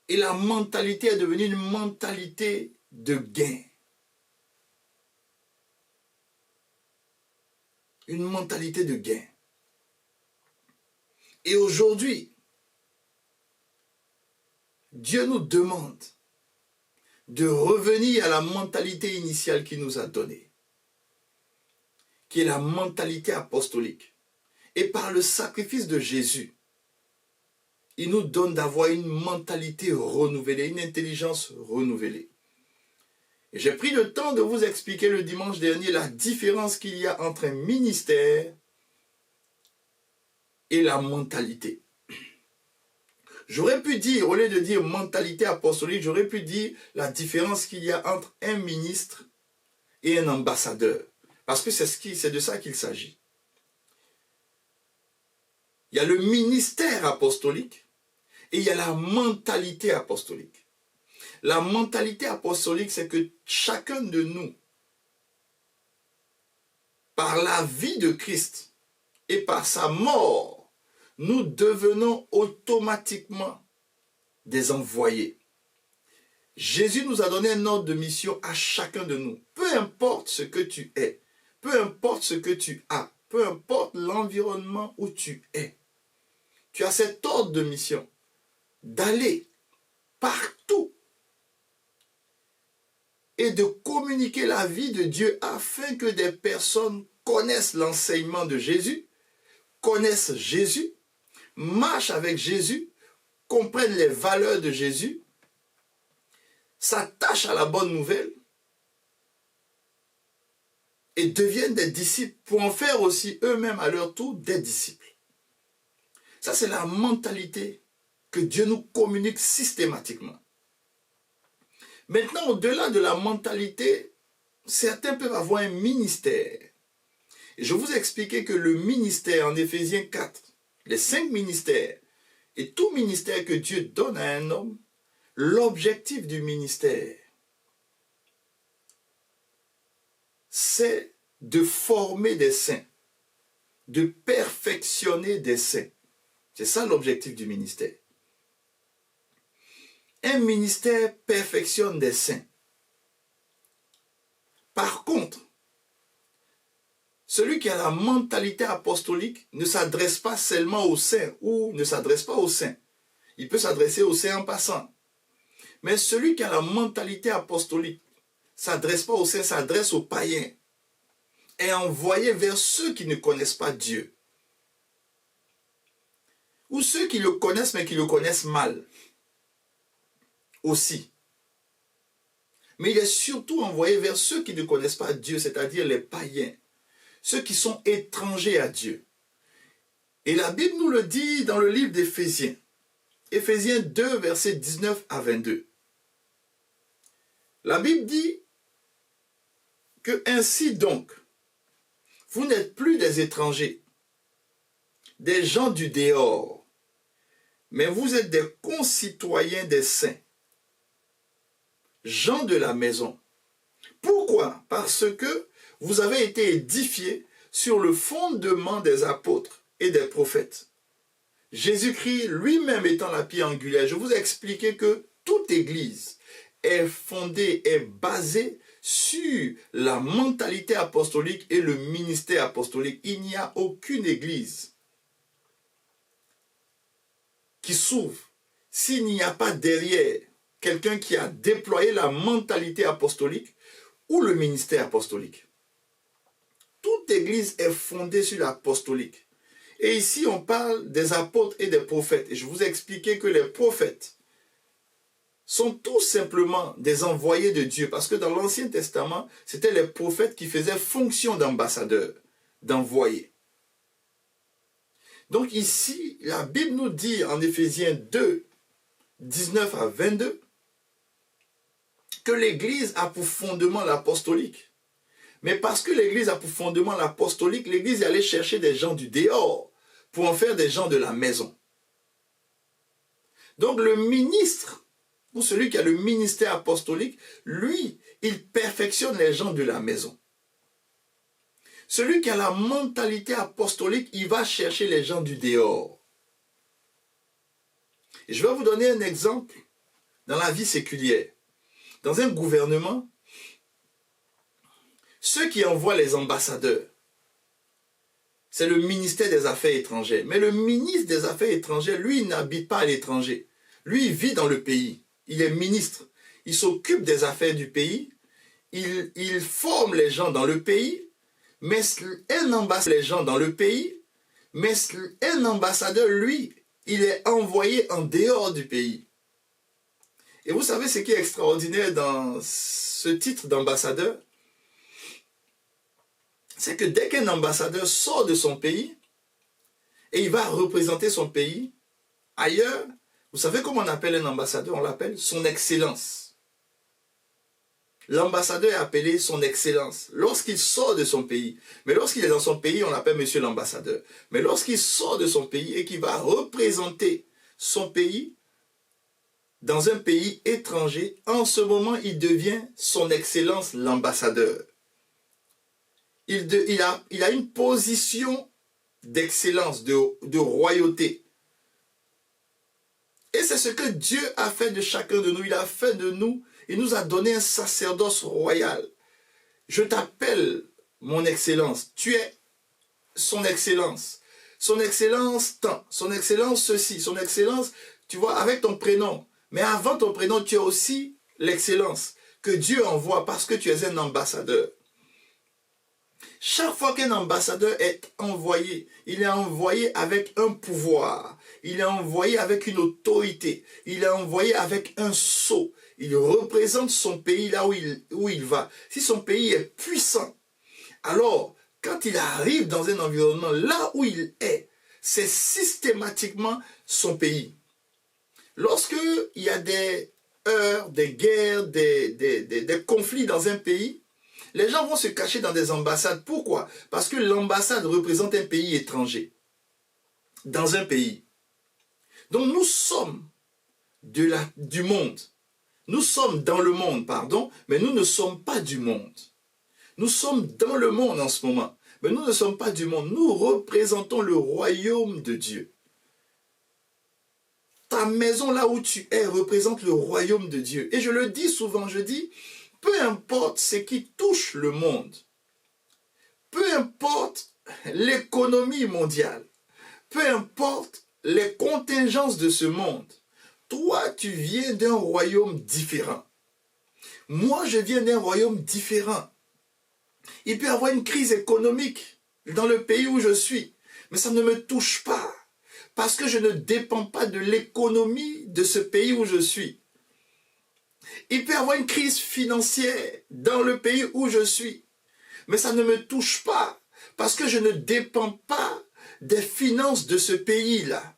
Et la mentalité est devenue une mentalité de gain. Une mentalité de gain. Et aujourd'hui, Dieu nous demande de revenir à la mentalité initiale qu'il nous a donnée, qui est la mentalité apostolique. Et par le sacrifice de Jésus, il nous donne d'avoir une mentalité renouvelée, une intelligence renouvelée. Et j'ai pris le temps de vous expliquer le dimanche dernier la différence qu'il y a entre un ministère et la mentalité. J'aurais pu dire, au lieu de dire mentalité apostolique, j'aurais pu dire la différence qu'il y a entre un ministre et un ambassadeur. Parce que c'est de ça qu'il s'agit. Il y a le ministère apostolique et il y a la mentalité apostolique. La mentalité apostolique, c'est que chacun de nous, par la vie de Christ et par sa mort, nous devenons automatiquement des envoyés. Jésus nous a donné un ordre de mission à chacun de nous. Peu importe ce que tu es, peu importe ce que tu as, peu importe l'environnement où tu es, tu as cet ordre de mission d'aller partout et de communiquer la vie de Dieu afin que des personnes connaissent l'enseignement de Jésus, connaissent Jésus, marchent avec Jésus, comprennent les valeurs de Jésus, s'attachent à la bonne nouvelle et deviennent des disciples pour en faire aussi eux-mêmes à leur tour des disciples. Ça, c'est la mentalité que Dieu nous communique systématiquement. Maintenant, au-delà de la mentalité, certains peuvent avoir un ministère. Et je vous ai expliqué que le ministère en Éphésiens 4, les 5 ministères, et tout ministère que Dieu donne à un homme, l'objectif du ministère, c'est de former des saints, de perfectionner des saints. C'est ça l'objectif du ministère. Un ministère perfectionne des saints. Par contre, celui qui a la mentalité apostolique ne s'adresse pas seulement aux saints ou ne s'adresse pas aux saints. Il peut s'adresser aux saints en passant. Mais celui qui a la mentalité apostolique ne s'adresse pas aux saints, s'adresse aux païens. Est envoyé vers ceux qui ne connaissent pas Dieu. Ou ceux qui le connaissent mais qui le connaissent mal. Aussi. Mais il est surtout envoyé vers ceux qui ne connaissent pas Dieu, c'est-à-dire les païens, ceux qui sont étrangers à Dieu. Et la Bible nous le dit dans le livre d'Éphésiens, Éphésiens 2, versets 19 à 22. La Bible dit que ainsi donc, vous n'êtes plus des étrangers, des gens du dehors, mais vous êtes des concitoyens des saints, gens de la maison. Pourquoi? Parce que vous avez été édifiés sur le fondement des apôtres et des prophètes. Jésus-Christ lui-même étant la pierre angulaire. Je vous ai expliqué que toute église est fondée, est basée sur la mentalité apostolique et le ministère apostolique. Il n'y a aucune église qui s'ouvre s'il n'y a pas derrière quelqu'un qui a déployé la mentalité apostolique ou le ministère apostolique. Toute église est fondée sur l'apostolique. Et ici, on parle des apôtres et des prophètes. Et je vous ai expliqué que les prophètes sont tout simplement des envoyés de Dieu. Parce que dans l'Ancien Testament, c'était les prophètes qui faisaient fonction d'ambassadeurs, d'envoyés. Donc ici, la Bible nous dit en Éphésiens 2, 19 à 22, que l'Église a pour fondement l'apostolique. Mais parce que l'Église a pour fondement l'apostolique, l'Église est allée chercher des gens du dehors pour en faire des gens de la maison. Donc le ministre, ou celui qui a le ministère apostolique, lui, il perfectionne les gens de la maison. Celui qui a la mentalité apostolique, il va chercher les gens du dehors. Et je vais vous donner un exemple dans la vie séculière. Dans un gouvernement, ceux qui envoient les ambassadeurs, c'est le ministère des Affaires étrangères. Mais le ministre des Affaires étrangères, lui, il n'habite pas à l'étranger. Lui, il vit dans le pays. Il est ministre. Il s'occupe des affaires du pays. Il forme les gens dans le pays. Mais un ambassadeur, les gens dans le pays. Mais un ambassadeur, lui, il est envoyé en dehors du pays. Et vous savez ce qui est extraordinaire dans ce titre d'ambassadeur? C'est que dès qu'un ambassadeur sort de son pays et il va représenter son pays ailleurs, vous savez comment on appelle un ambassadeur? On l'appelle son excellence. L'ambassadeur est appelé son excellence lorsqu'il sort de son pays. Mais lorsqu'il est dans son pays, on l'appelle monsieur l'ambassadeur. Mais lorsqu'il sort de son pays et qu'il va représenter son pays dans un pays étranger, en ce moment, il devient son excellence l'ambassadeur. Il a une position d'excellence, de royauté. Et c'est ce que Dieu a fait de chacun de nous. Il a fait de nous, il nous a donné un sacerdoce royal. Je t'appelle mon excellence. Tu es son excellence. Son excellence tant, son excellence ceci, son excellence, tu vois, avec ton prénom. Mais avant ton prénom, tu as aussi l'excellence que Dieu envoie parce que tu es un ambassadeur. Chaque fois qu'un ambassadeur est envoyé, il est envoyé avec un pouvoir, il est envoyé avec une autorité, il est envoyé avec un sceau. Il représente son pays là où il va. Si son pays est puissant, alors quand il arrive dans un environnement là où il est, c'est systématiquement son pays. Lorsque il y a des heurts, des guerres, des conflits dans un pays, les gens vont se cacher dans des ambassades. Pourquoi? Parce que l'ambassade représente un pays étranger. Dans un pays. Donc nous sommes du monde. Nous sommes dans le monde, pardon, mais nous ne sommes pas du monde. Nous sommes dans le monde en ce moment, mais nous ne sommes pas du monde. Nous représentons le royaume de Dieu. Ta maison là où tu es représente le royaume de Dieu. Et je le dis souvent, je dis, peu importe ce qui touche le monde, peu importe l'économie mondiale, peu importe les contingences de ce monde, toi tu viens d'un royaume différent. Moi je viens d'un royaume différent. Il peut y avoir une crise économique dans le pays où je suis, mais ça ne me touche pas. Parce que je ne dépends pas de l'économie de ce pays où je suis. Il peut y avoir une crise financière dans le pays où je suis. Mais ça ne me touche pas. Parce que je ne dépends pas des finances de ce pays-là.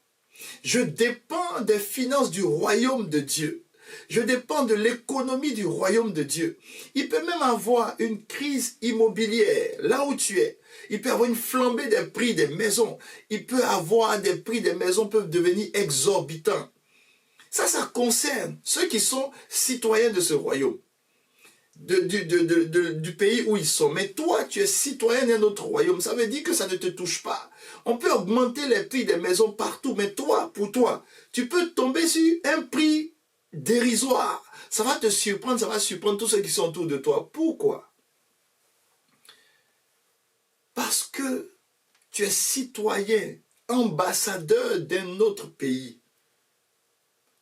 Je dépends des finances du royaume de Dieu. Je dépends de l'économie du royaume de Dieu. Il peut même avoir une crise immobilière là où tu es. Il peut avoir une flambée des prix des maisons. Il peut avoir des prix des maisons peuvent devenir exorbitants. Ça concerne ceux qui sont citoyens de ce royaume. du pays où ils sont. Mais toi, tu es citoyen d'un autre royaume. Ça veut dire que ça ne te touche pas. On peut augmenter les prix des maisons partout, mais toi, pour toi, tu peux tomber sur un prix dérisoire. Ça va te surprendre, ça va surprendre tous ceux qui sont autour de toi. Pourquoi? Parce que tu es citoyen, ambassadeur d'un autre pays,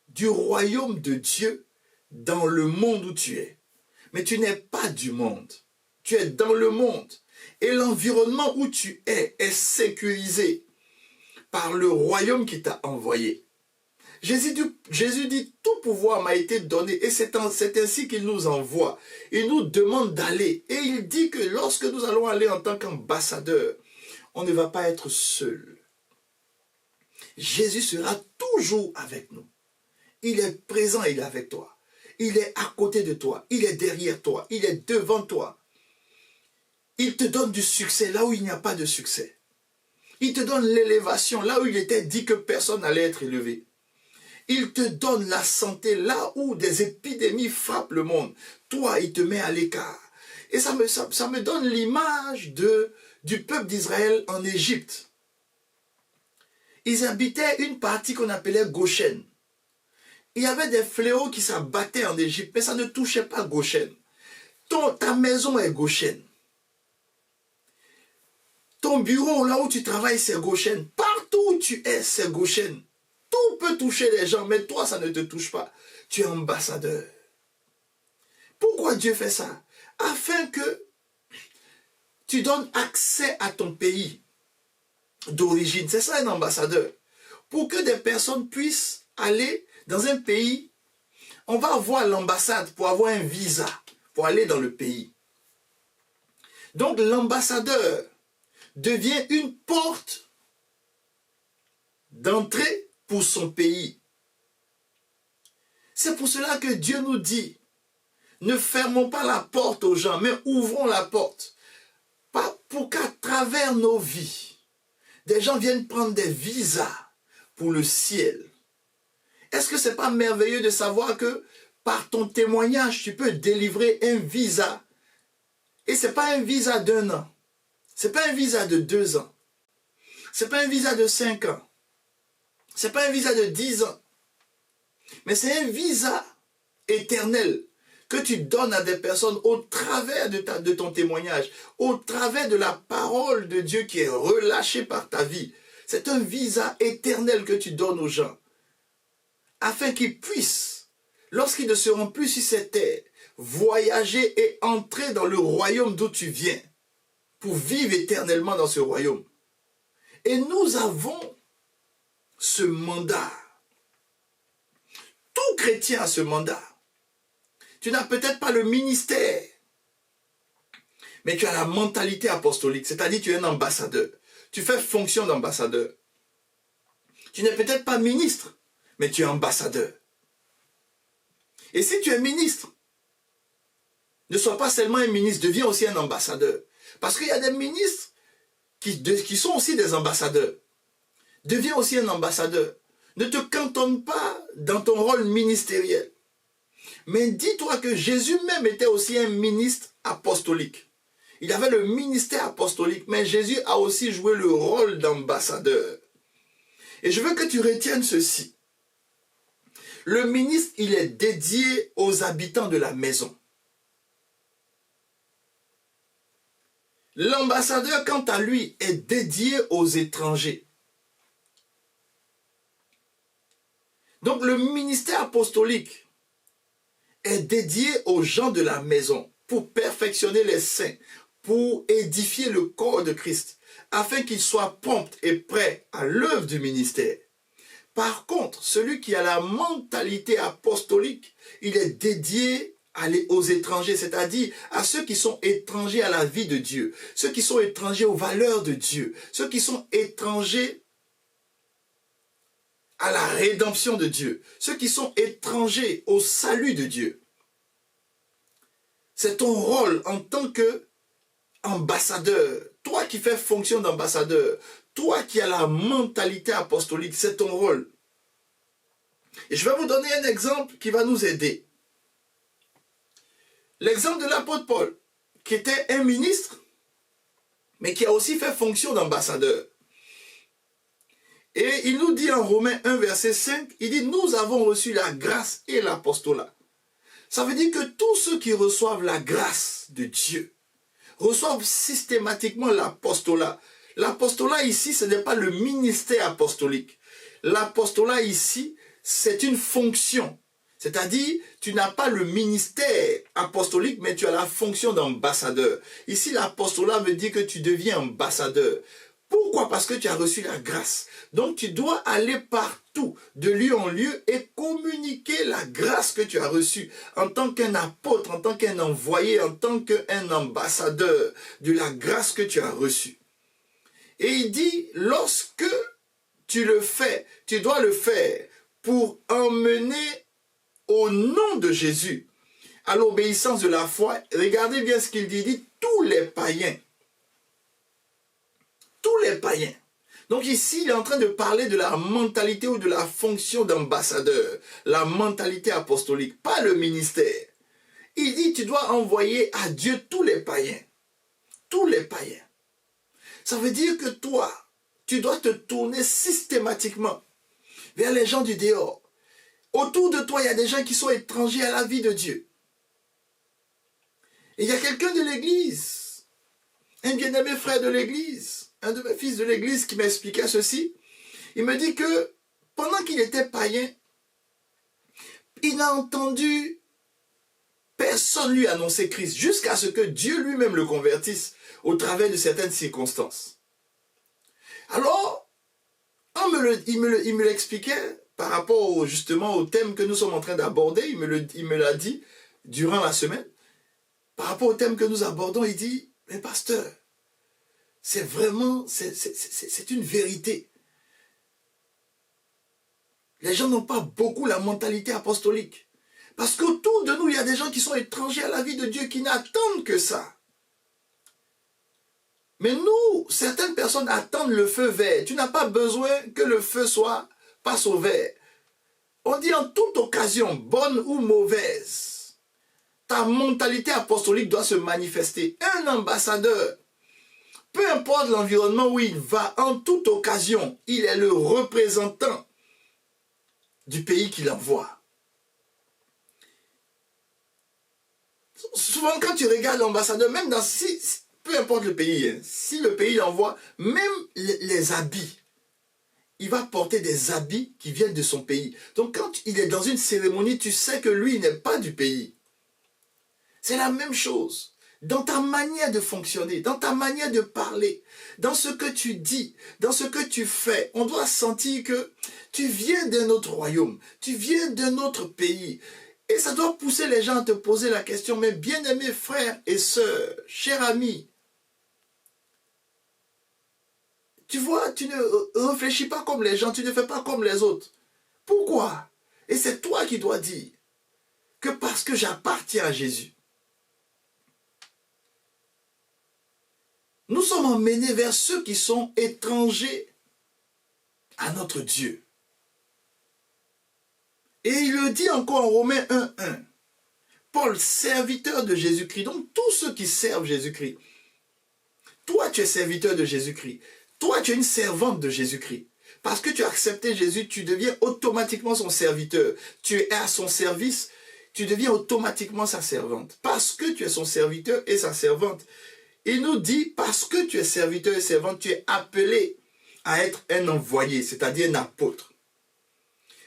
du royaume de Dieu dans le monde où tu es. Mais tu n'es pas du monde. Tu es dans le monde. Et l'environnement où tu es sécurisé par le royaume qui t'a envoyé. Jésus dit, tout pouvoir m'a été donné et c'est ainsi qu'il nous envoie. Il nous demande d'aller. Et il dit que lorsque nous allons aller en tant qu'ambassadeur, on ne va pas être seul. Jésus sera toujours avec nous. Il est présent, il est avec toi. Il est à côté de toi, il est derrière toi, il est devant toi. Il te donne du succès là où il n'y a pas de succès. Il te donne l'élévation là où il était dit que personne n'allait être élevé. Il te donne la santé là où des épidémies frappent le monde. Toi, il te met à l'écart. Et ça me donne l'image du peuple d'Israël en Égypte. Ils habitaient une partie qu'on appelait Goshen. Il y avait des fléaux qui s'abattaient en Égypte, mais ça ne touchait pas Goshen. Ta maison est Goshen. Ton bureau, là où tu travailles, c'est Goshen. Partout où tu es, c'est Goshen. Tout peut toucher les gens, mais toi, ça ne te touche pas. Tu es ambassadeur. Pourquoi Dieu fait ça? Afin que tu donnes accès à ton pays d'origine. C'est ça un ambassadeur. Pour que des personnes puissent aller dans un pays, on va voir l'ambassade pour avoir un visa, pour aller dans le pays. Donc l'ambassadeur devient une porte d'entrée pour son pays. C'est pour cela que Dieu nous dit, ne fermons pas la porte aux gens, mais ouvrons la porte. Pour qu'à travers nos vies, des gens viennent prendre des visas pour le ciel. Est-ce que ce n'est pas merveilleux de savoir que par ton témoignage, tu peux délivrer un visa? Et ce n'est pas un visa d'1 an. Ce n'est pas un visa de 2 ans. Ce n'est pas un visa de 5 ans. Ce n'est pas un visa de 10 ans. Mais c'est un visa éternel que tu donnes à des personnes au travers de ton témoignage, au travers de la parole de Dieu qui est relâchée par ta vie. C'est un visa éternel que tu donnes aux gens, afin qu'ils puissent, lorsqu'ils ne seront plus sur cette terre, voyager et entrer dans le royaume d'où tu viens, pour vivre éternellement dans ce royaume. Et nous avons ce mandat. Tout chrétien a ce mandat. Tu n'as peut-être pas le ministère, mais tu as la mentalité apostolique, c'est-à-dire tu es un ambassadeur. Tu fais fonction d'ambassadeur. Tu n'es peut-être pas ministre, mais tu es ambassadeur. Et si tu es ministre, ne sois pas seulement un ministre, deviens aussi un ambassadeur. Parce qu'il y a des ministres qui sont aussi des ambassadeurs. Deviens aussi un ambassadeur. Ne te cantonne pas dans ton rôle ministériel. Mais dis-toi que Jésus même était aussi un ministre apostolique. Il avait le ministère apostolique, mais Jésus a aussi joué le rôle d'ambassadeur. Et je veux que tu retiennes ceci. Le ministre, il est dédié aux habitants de la maison. L'ambassadeur, quant à lui, est dédié aux étrangers. Donc le ministère apostolique est dédié aux gens de la maison pour perfectionner les saints, pour édifier le corps de Christ, afin qu'il soit prompt et prêt à l'œuvre du ministère. Par contre, celui qui a la mentalité apostolique, il est dédié aux étrangers, c'est-à-dire à ceux qui sont étrangers à la vie de Dieu, ceux qui sont étrangers aux valeurs de Dieu, ceux qui sont étrangers à la rédemption de Dieu, ceux qui sont étrangers au salut de Dieu. C'est ton rôle en tant qu'ambassadeur, toi qui fais fonction d'ambassadeur, toi qui as la mentalité apostolique, c'est ton rôle. Et je vais vous donner un exemple qui va nous aider. l'exemple de l'apôtre Paul, qui était un ministre, mais qui a aussi fait fonction d'ambassadeur. Et il nous dit en Romains 1, verset 5, il dit, nous avons reçu la grâce et l'apostolat. Ça veut dire que tous ceux qui reçoivent la grâce de Dieu reçoivent systématiquement l'apostolat. L'apostolat ici, ce n'est pas le ministère apostolique. L'apostolat ici, c'est une fonction. C'est-à-dire, tu n'as pas le ministère apostolique, mais tu as la fonction d'ambassadeur. Ici, l'apostolat veut dire que tu deviens ambassadeur. Pourquoi? Parce que tu as reçu la grâce. Donc, tu dois aller partout, de lieu en lieu, et communiquer la grâce que tu as reçue en tant qu'un apôtre, en tant qu'un envoyé, en tant qu'un ambassadeur de la grâce que tu as reçue. Et il dit, lorsque tu le fais, tu dois le faire pour emmener au nom de Jésus à l'obéissance de la foi. Regardez bien ce qu'il dit, il dit tous les païens. Tous les païens. Donc ici, il est en train de parler de la mentalité ou de la fonction d'ambassadeur, la mentalité apostolique, pas le ministère. Il dit, tu dois envoyer à Dieu tous les païens. Tous les païens. Ça veut dire que toi, tu dois te tourner systématiquement vers les gens du dehors. Autour de toi, il y a des gens qui sont étrangers à la vie de Dieu. Et il y a quelqu'un de l'église, un bien-aimé frère de l'église, un de mes fils de l'église qui m'expliquait ceci. Il me dit que pendant qu'il était païen, il n'a entendu personne lui annoncer Christ jusqu'à ce que Dieu lui-même le convertisse au travers de certaines circonstances. Alors, il me l'expliquait par rapport justement au thème que nous sommes en train d'aborder. Il me l'a dit durant la semaine. Par rapport au thème que nous abordons, il dit, mais pasteur, c'est vraiment, c'est une vérité. Les gens n'ont pas beaucoup la mentalité apostolique. Parce qu'autour de nous, il y a des gens qui sont étrangers à la vie de Dieu, qui n'attendent que ça. Mais nous, certaines personnes attendent le feu vert. Tu n'as pas besoin que le feu passe au vert. On dit en toute occasion, bonne ou mauvaise, ta mentalité apostolique doit se manifester. Un ambassadeur, peu importe l'environnement où il va, en toute occasion, il est le représentant du pays qu'il envoie. Souvent, quand tu regardes l'ambassadeur, même dans peu importe le pays, hein, si le pays l'envoie, même les habits, il va porter des habits qui viennent de son pays. Donc, quand il est dans une cérémonie, tu sais que lui, il n'est pas du pays. C'est la même chose. Dans ta manière de fonctionner, dans ta manière de parler, dans ce que tu dis, dans ce que tu fais, on doit sentir que tu viens d'un autre royaume, tu viens d'un autre pays. Et ça doit pousser les gens à te poser la question, mais bien-aimés frères et sœurs, chers amis, tu vois, tu ne réfléchis pas comme les gens, tu ne fais pas comme les autres. Pourquoi? Et c'est toi qui dois dire que parce que j'appartiens à Jésus, nous sommes emmenés vers ceux qui sont étrangers à notre Dieu. Et il le dit encore en Romains 1:1. Paul, serviteur de Jésus-Christ, donc tous ceux qui servent Jésus-Christ. Toi, tu es serviteur de Jésus-Christ. Toi, tu es une servante de Jésus-Christ. Parce que tu as accepté Jésus, tu deviens automatiquement son serviteur. Tu es à son service, tu deviens automatiquement sa servante. Parce que tu es son serviteur et sa servante. Il nous dit, parce que tu es serviteur et servante, tu es appelé à être un envoyé, c'est-à-dire un apôtre.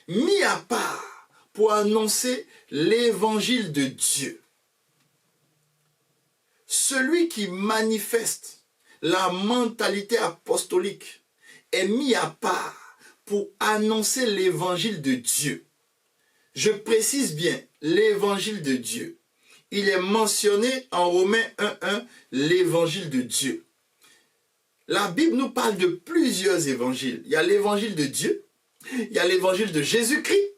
Mis à part pour annoncer l'évangile de Dieu. Celui qui manifeste la mentalité apostolique est mis à part pour annoncer l'évangile de Dieu. Je précise bien, l'évangile de Dieu. Il est mentionné en Romains 1:1, l'évangile de Dieu. La Bible nous parle de plusieurs évangiles. Il y a l'évangile de Dieu, il y a l'évangile de Jésus-Christ,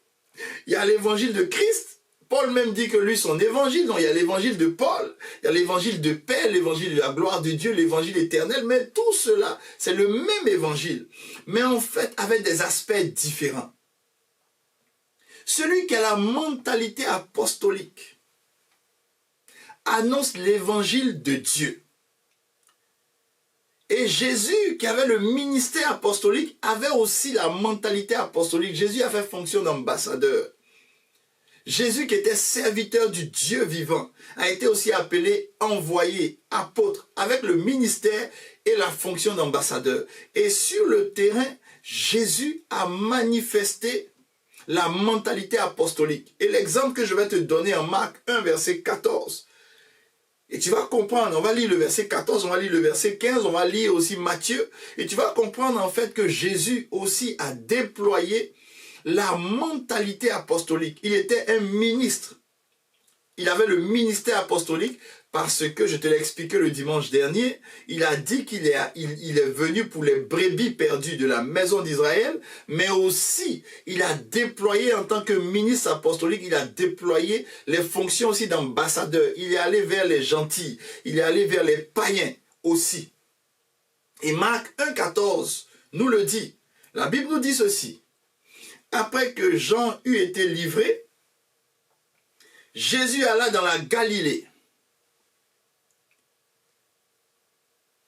il y a l'évangile de Christ. Paul même dit que lui, son évangile, donc il y a l'évangile de Paul, il y a l'évangile de paix, l'évangile de la gloire de Dieu, l'évangile éternel, mais tout cela, c'est le même évangile, mais en fait avec des aspects différents. Celui qui a la mentalité apostolique annonce l'évangile de Dieu. Et Jésus, qui avait le ministère apostolique, avait aussi la mentalité apostolique. Jésus a fait fonction d'ambassadeur. Jésus, qui était serviteur du Dieu vivant, a été aussi appelé envoyé, apôtre, avec le ministère et la fonction d'ambassadeur. Et sur le terrain, Jésus a manifesté la mentalité apostolique. Et l'exemple que je vais te donner en Marc 1, verset 14, et tu vas comprendre, on va lire le verset 14, on va lire le verset 15, on va lire aussi Matthieu, et tu vas comprendre en fait que Jésus aussi a déployé la mentalité apostolique. Il était un ministre. Il avait le ministère apostolique parce que, je te l'ai expliqué le dimanche dernier, il a dit qu'il est venu pour les brebis perdues de la maison d'Israël, mais aussi il a déployé en tant que ministre apostolique, il a déployé les fonctions aussi d'ambassadeur. Il est allé vers les gentils, il est allé vers les païens aussi. Et Marc 1,14 nous le dit. La Bible nous dit ceci. Après que Jean eut été livré, Jésus alla dans la Galilée,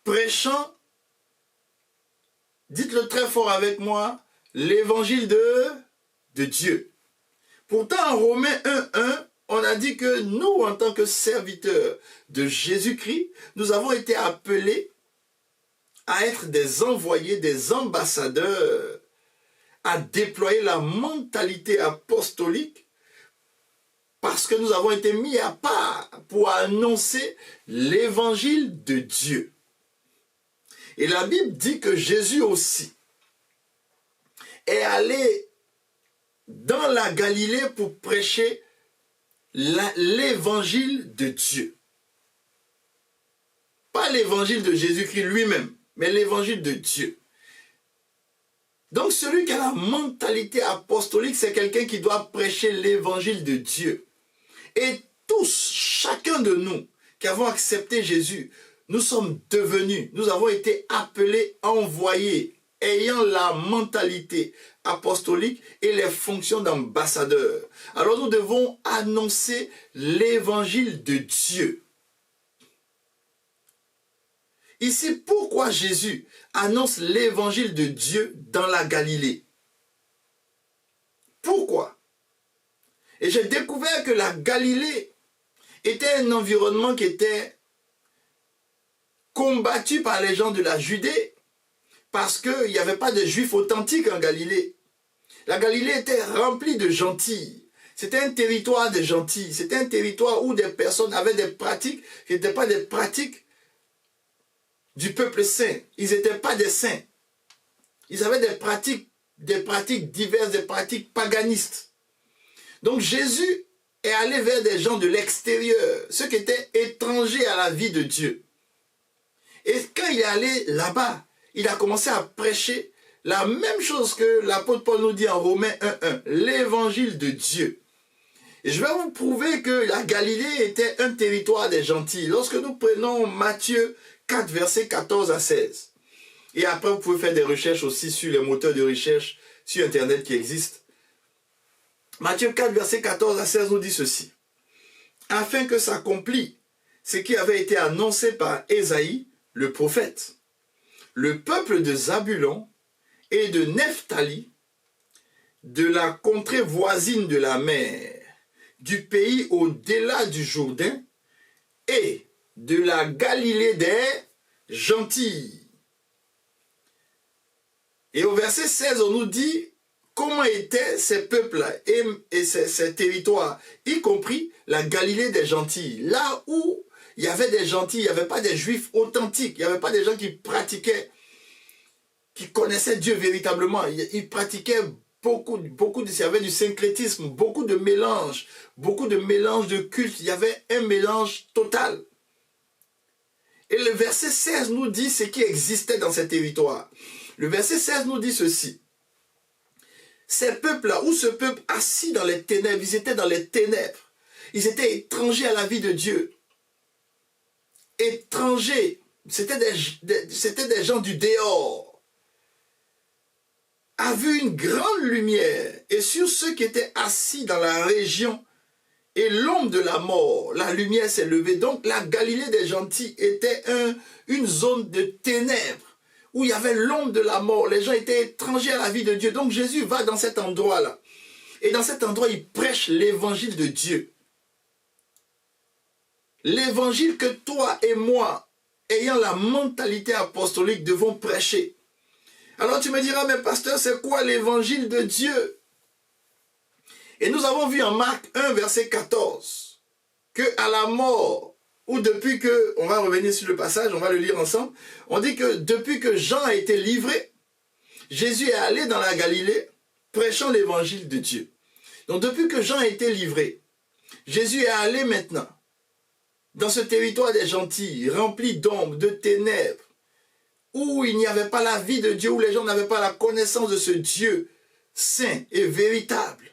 prêchant, dites-le très fort avec moi, l'évangile de Dieu. Pourtant, en Romains 1,1, on a dit que nous, en tant que serviteurs de Jésus-Christ, nous avons été appelés à être des envoyés, des ambassadeurs, à déployer la mentalité apostolique parce que nous avons été mis à part pour annoncer l'évangile de Dieu. Et la Bible dit que Jésus aussi est allé dans la Galilée pour prêcher l'évangile de Dieu. Pas l'évangile de Jésus-Christ lui-même, mais l'évangile de Dieu. Donc celui qui a la mentalité apostolique, c'est quelqu'un qui doit prêcher l'évangile de Dieu. Et tous, chacun de nous qui avons accepté Jésus, nous sommes devenus, nous avons été appelés, envoyés, ayant la mentalité apostolique et les fonctions d'ambassadeur. Alors nous devons annoncer l'évangile de Dieu. Ici, pourquoi Jésus annonce l'évangile de Dieu dans la Galilée? Pourquoi? Et j'ai découvert que la Galilée était un environnement qui était combattu par les gens de la Judée parce qu'il n'y avait pas de juifs authentiques en Galilée. La Galilée était remplie de gentils. C'était un territoire de gentils. C'était un territoire où des personnes avaient des pratiques qui n'étaient pas des pratiques du peuple saint. Ils n'étaient pas des saints. Ils avaient des pratiques diverses, des pratiques paganistes. Donc Jésus est allé vers des gens de l'extérieur, ceux qui étaient étrangers à la vie de Dieu. Et quand il est allé là-bas, il a commencé à prêcher la même chose que l'apôtre Paul nous dit en Romains 1,1, l'évangile de Dieu. Et je vais vous prouver que la Galilée était un territoire des gentils. Lorsque nous prenons Matthieu 4, versets 14 à 16. Et après, vous pouvez faire des recherches aussi sur les moteurs de recherche sur Internet qui existent. Matthieu 4, versets 14 à 16 nous dit ceci. Afin que s'accomplisse ce qui avait été annoncé par Ésaïe, le prophète. Le peuple de Zabulon et de Nephtali, de la contrée voisine de la mer, du pays au-delà du Jourdain et de la Galilée des gentils. Et au verset 16, on nous dit comment étaient ces peuples-là et ces territoires, y compris la Galilée des gentils. Là où il y avait des gentils, il n'y avait pas des juifs authentiques, il n'y avait pas des gens qui pratiquaient, qui connaissaient Dieu véritablement. Ils pratiquaient beaucoup il y avait du syncrétisme, beaucoup de mélanges de cultes. Il y avait un mélange total. Et le verset 16 nous dit ce qui existait dans ces territoires. Le verset 16 nous dit ceci. Ces peuples-là, ou ce peuple assis dans les ténèbres, ils étaient dans les ténèbres. Ils étaient étrangers à la vie de Dieu. Étrangers, c'était des gens du dehors. A vu une grande lumière. Et sur ceux qui étaient assis dans la région, et l'ombre de la mort, la lumière s'est levée. Donc la Galilée des gentils était une zone de ténèbres, où il y avait l'ombre de la mort. Les gens étaient étrangers à la vie de Dieu. Donc Jésus va dans cet endroit-là. Et dans cet endroit, il prêche l'évangile de Dieu. L'évangile que toi et moi, ayant la mentalité apostolique, devons prêcher. Alors tu me diras, mais pasteur, c'est quoi l'évangile de Dieu? Et nous avons vu en Marc 1, verset 14, que à la mort, ou depuis que, on va revenir sur le passage, on va le lire ensemble, on dit que depuis que Jean a été livré, Jésus est allé dans la Galilée, prêchant l'évangile de Dieu. Donc depuis que Jean a été livré, Jésus est allé maintenant dans ce territoire des gentils, rempli d'ombre, de ténèbres, où il n'y avait pas la vie de Dieu, où les gens n'avaient pas la connaissance de ce Dieu saint et véritable,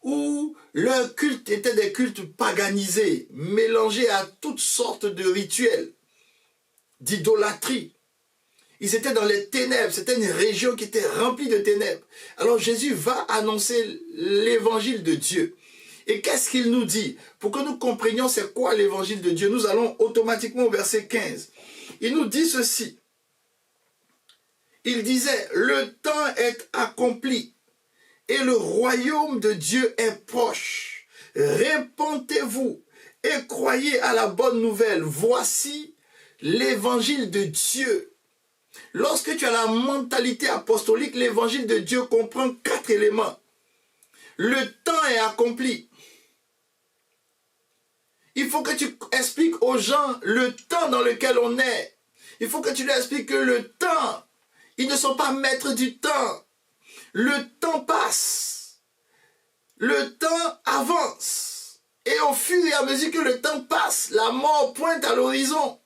où leurs cultes étaient des cultes paganisés, mélangés à toutes sortes de rituels, d'idolâtrie. Ils étaient dans les ténèbres, c'était une région qui était remplie de ténèbres. Alors Jésus va annoncer l'évangile de Dieu. Et qu'est-ce qu'il nous dit? Pour que nous comprenions c'est quoi l'évangile de Dieu, nous allons automatiquement au verset 15. Il nous dit ceci. Il disait, le temps est accompli et le royaume de Dieu est proche. Répentez-vous et croyez à la bonne nouvelle. Voici l'évangile de Dieu. Lorsque tu as la mentalité apostolique, l'évangile de Dieu comprend 4 éléments. Le temps est accompli. Il faut que tu expliques aux gens le temps dans lequel on est. Il faut que tu leur expliques que le temps, ils ne sont pas maîtres du temps. Le temps passe. Le temps avance. Et au fur et à mesure que le temps passe, la mort pointe à l'horizon.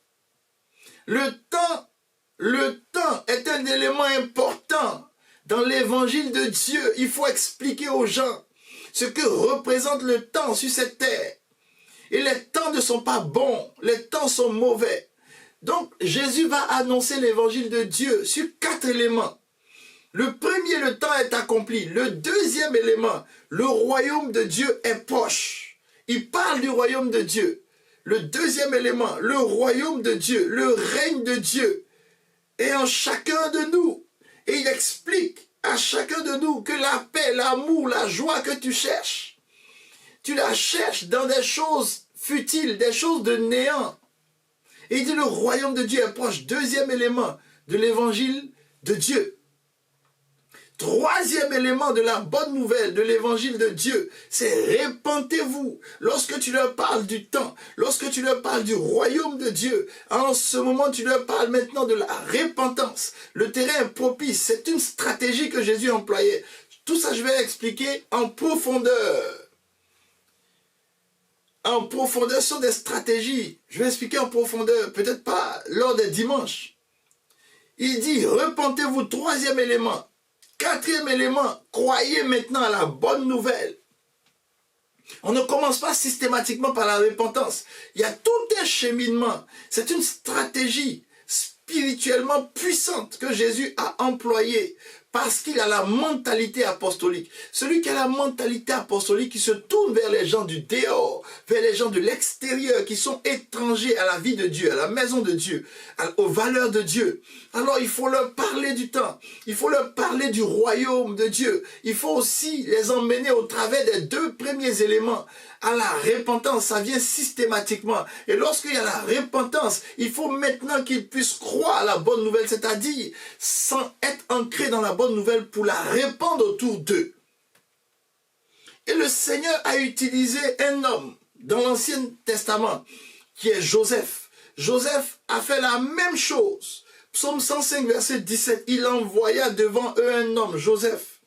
Le temps est un élément important dans l'évangile de Dieu. Il faut expliquer aux gens ce que représente le temps sur cette terre. Et les temps ne sont pas bons, les temps sont mauvais. Donc Jésus va annoncer l'évangile de Dieu sur 4 éléments. Le premier, le temps est accompli. Le deuxième élément, le royaume de Dieu est proche. Il parle du royaume de Dieu. Le deuxième élément, le royaume de Dieu, le règne de Dieu est en chacun de nous. Et il explique à chacun de nous que la paix, l'amour, la joie que tu cherches, tu la cherches dans des choses futiles, des choses de néant. Et il dit le royaume de Dieu est proche. Deuxième élément de l'évangile de Dieu. Troisième élément de la bonne nouvelle de l'évangile de Dieu, c'est répentez-vous. Lorsque tu leur parles du temps, lorsque tu leur parles du royaume de Dieu, en ce moment tu leur parles maintenant de la repentance. Le terrain est propice, c'est une stratégie que Jésus employait. Tout ça je vais expliquer en profondeur. En profondeur sur des stratégies. Je vais expliquer en profondeur, peut-être pas lors des dimanches. Il dit repentez-vous, troisième élément. Quatrième élément, croyez maintenant à la bonne nouvelle. On ne commence pas systématiquement par la repentance. Il y a tout un cheminement. C'est une stratégie spirituellement puissante que Jésus a employée parce qu'il a la mentalité apostolique. Celui qui a la mentalité apostolique, qui se tourne vers les gens du dehors, vers les gens de l'extérieur, qui sont étrangers à la vie de Dieu, à la maison de Dieu, aux valeurs de Dieu. Alors il faut leur parler du temps, il faut leur parler du royaume de Dieu. Il faut aussi les emmener au travers des 2 premiers éléments. À la repentance, ça vient systématiquement. Et lorsqu'il y a la repentance, il faut maintenant qu'ils puissent croire à la bonne nouvelle, c'est-à-dire sans être ancrés dans la bonne nouvelle pour la répandre autour d'eux. Et le Seigneur a utilisé un homme dans l'Ancien Testament qui est Joseph. Joseph a fait la même chose. Psaume 105, verset 17, il envoya devant eux un homme, Joseph,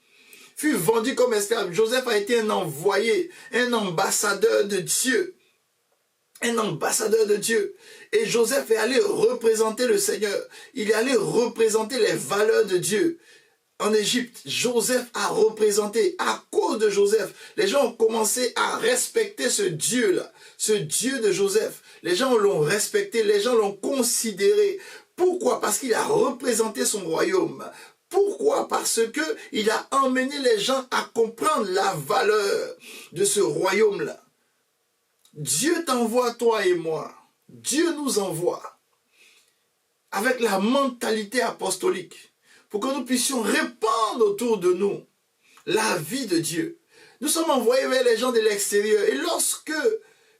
fut vendu comme esclave. Joseph a été un envoyé, un ambassadeur de Dieu. Un ambassadeur de Dieu. Et Joseph est allé représenter le Seigneur. Il est allé représenter les valeurs de Dieu. En Égypte, Joseph a représenté. À cause de Joseph, les gens ont commencé à respecter ce Dieu-là. Ce Dieu de Joseph. Les gens l'ont respecté, les gens l'ont considéré. Pourquoi? Parce qu'il a représenté son royaume. Pourquoi? Parce qu'il a emmené les gens à comprendre la valeur de ce royaume-là. Dieu t'envoie toi et moi. Dieu nous envoie avec la mentalité apostolique pour que nous puissions répandre autour de nous la vie de Dieu. Nous sommes envoyés vers les gens de l'extérieur et lorsque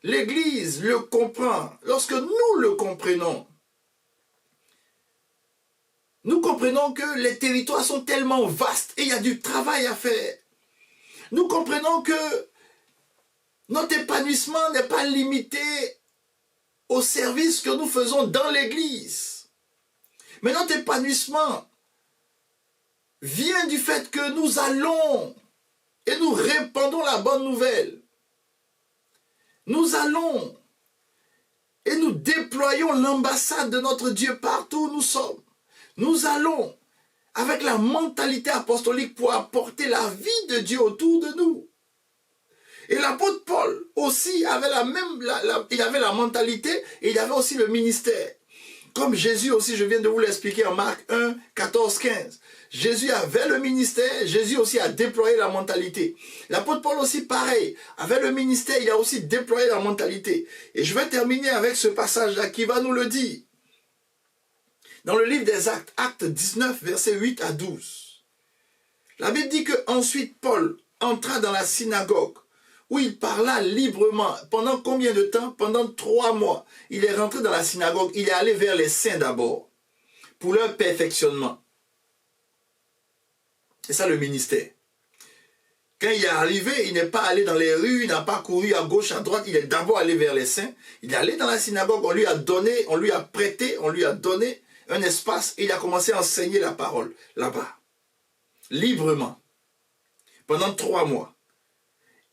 l'Église le comprend, lorsque nous le comprenons, nous comprenons que les territoires sont tellement vastes et il y a du travail à faire. Nous comprenons que notre épanouissement n'est pas limité au service que nous faisons dans l'Église. Mais notre épanouissement vient du fait que nous allons et nous répandons la bonne nouvelle. Nous allons et nous déployons l'ambassade de notre Dieu partout où nous sommes. Nous allons avec la mentalité apostolique pour apporter la vie de Dieu autour de nous. Et l'apôtre Paul aussi avait il avait la mentalité et il avait aussi le ministère. Comme Jésus aussi, je viens de vous l'expliquer en Marc 1, 14, 15. Jésus avait le ministère, Jésus aussi a déployé la mentalité. L'apôtre Paul aussi, pareil, avait le ministère, il a aussi déployé la mentalité. Et je vais terminer avec ce passage-là qui va nous le dire. Dans le livre des Actes, Actes 19, versets 8 à 12. La Bible dit que ensuite Paul entra dans la synagogue où il parla librement. Pendant combien de temps? Pendant 3 mois. Il est rentré dans la synagogue. Il est allé vers les saints d'abord pour leur perfectionnement. C'est ça le ministère. Quand il est arrivé, il n'est pas allé dans les rues, il n'a pas couru à gauche, à droite. Il est d'abord allé vers les saints. Il est allé dans la synagogue. On lui a donné, on lui a prêté, on lui a donné un espace. Et il a commencé à enseigner la parole là-bas. Librement. Pendant 3 mois.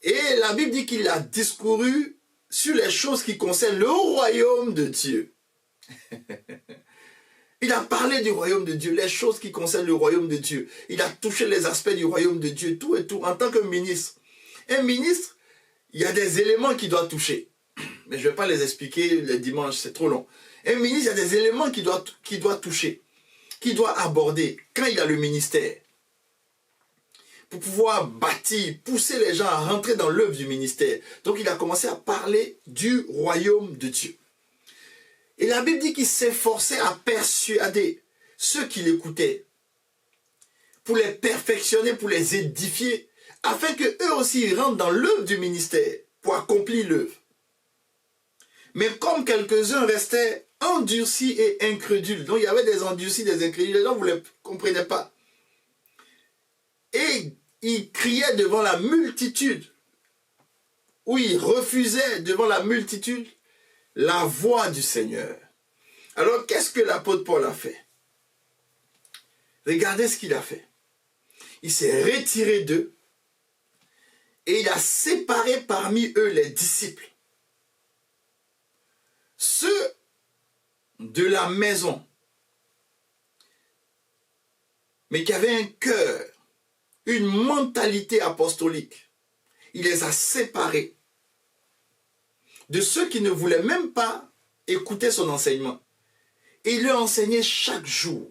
Et la Bible dit qu'il a discouru sur les choses qui concernent le royaume de Dieu. Il a parlé du royaume de Dieu, les choses qui concernent le royaume de Dieu. Il a touché les aspects du royaume de Dieu, tout et tout, en tant que ministre. Un ministre, il y a des éléments qu'il doit toucher. Mais je ne vais pas les expliquer le dimanche, c'est trop long. Un ministre, il y a des éléments qu'il doit toucher, qu'il doit aborder quand il a le ministère. Pour pouvoir bâtir, pousser les gens à rentrer dans l'œuvre du ministère. Donc il a commencé à parler du royaume de Dieu. Et la Bible dit qu'il s'efforçait à persuader ceux qui l'écoutaient, pour les perfectionner, pour les édifier, afin qu'eux aussi rentrent dans l'œuvre du ministère, pour accomplir l'œuvre. Mais comme quelques-uns restaient endurcis et incrédules, donc il y avait des endurcis, des incrédules, les gens ne les comprenaient pas. Et il criait devant la multitude, ou il refusait devant la multitude la voix du Seigneur. Alors, qu'est-ce que l'apôtre Paul a fait? Regardez ce qu'il a fait. Il s'est retiré d'eux et il a séparé parmi eux les disciples. Ceux de la maison, mais qui avaient un cœur, une mentalité apostolique. Il les a séparés de ceux qui ne voulaient même pas écouter son enseignement. Et il leur enseignait chaque jour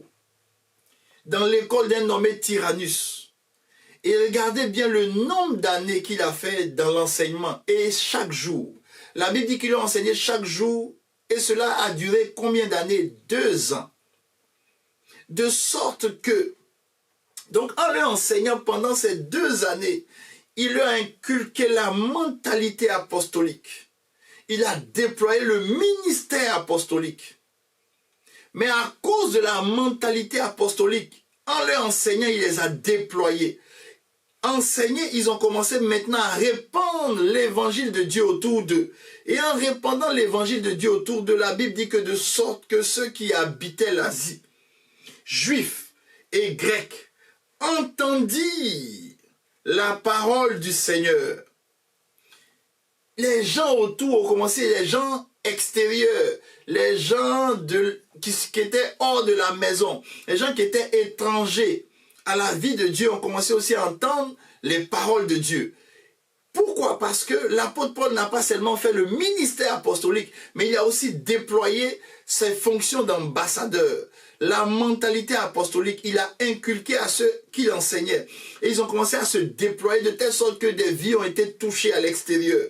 dans l'école d'un nommé Tyrannus. Et regardez bien le nombre d'années qu'il a fait dans l'enseignement. Et chaque jour. La Bible dit qu'il leur enseignait chaque jour. Et cela a duré combien d'années? 2 ans. De sorte que, donc en leur enseignant pendant ces 2 années, il leur a inculqué la mentalité apostolique. Il a déployé le ministère apostolique. Mais à cause de la mentalité apostolique, en leur enseignant, il les a déployés. Enseignés, ils ont commencé maintenant à répandre l'évangile de Dieu autour d'eux. Et en répandant l'évangile de Dieu autour d'eux, la Bible dit que de sorte que ceux qui habitaient l'Asie, juifs et grecs, entendirent la parole du Seigneur. Les gens autour ont commencé, les gens extérieurs, les gens qui étaient hors de la maison, les gens qui étaient étrangers à la vie de Dieu ont commencé aussi à entendre les paroles de Dieu. Pourquoi? Parce que l'apôtre Paul n'a pas seulement fait le ministère apostolique, mais il a aussi déployé ses fonctions d'ambassadeur. La mentalité apostolique, il a inculqué à ceux qui l'enseignaient. Et ils ont commencé à se déployer de telle sorte que des vies ont été touchées à l'extérieur.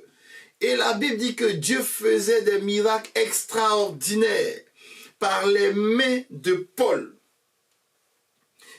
Et la Bible dit que Dieu faisait des miracles extraordinaires par les mains de Paul.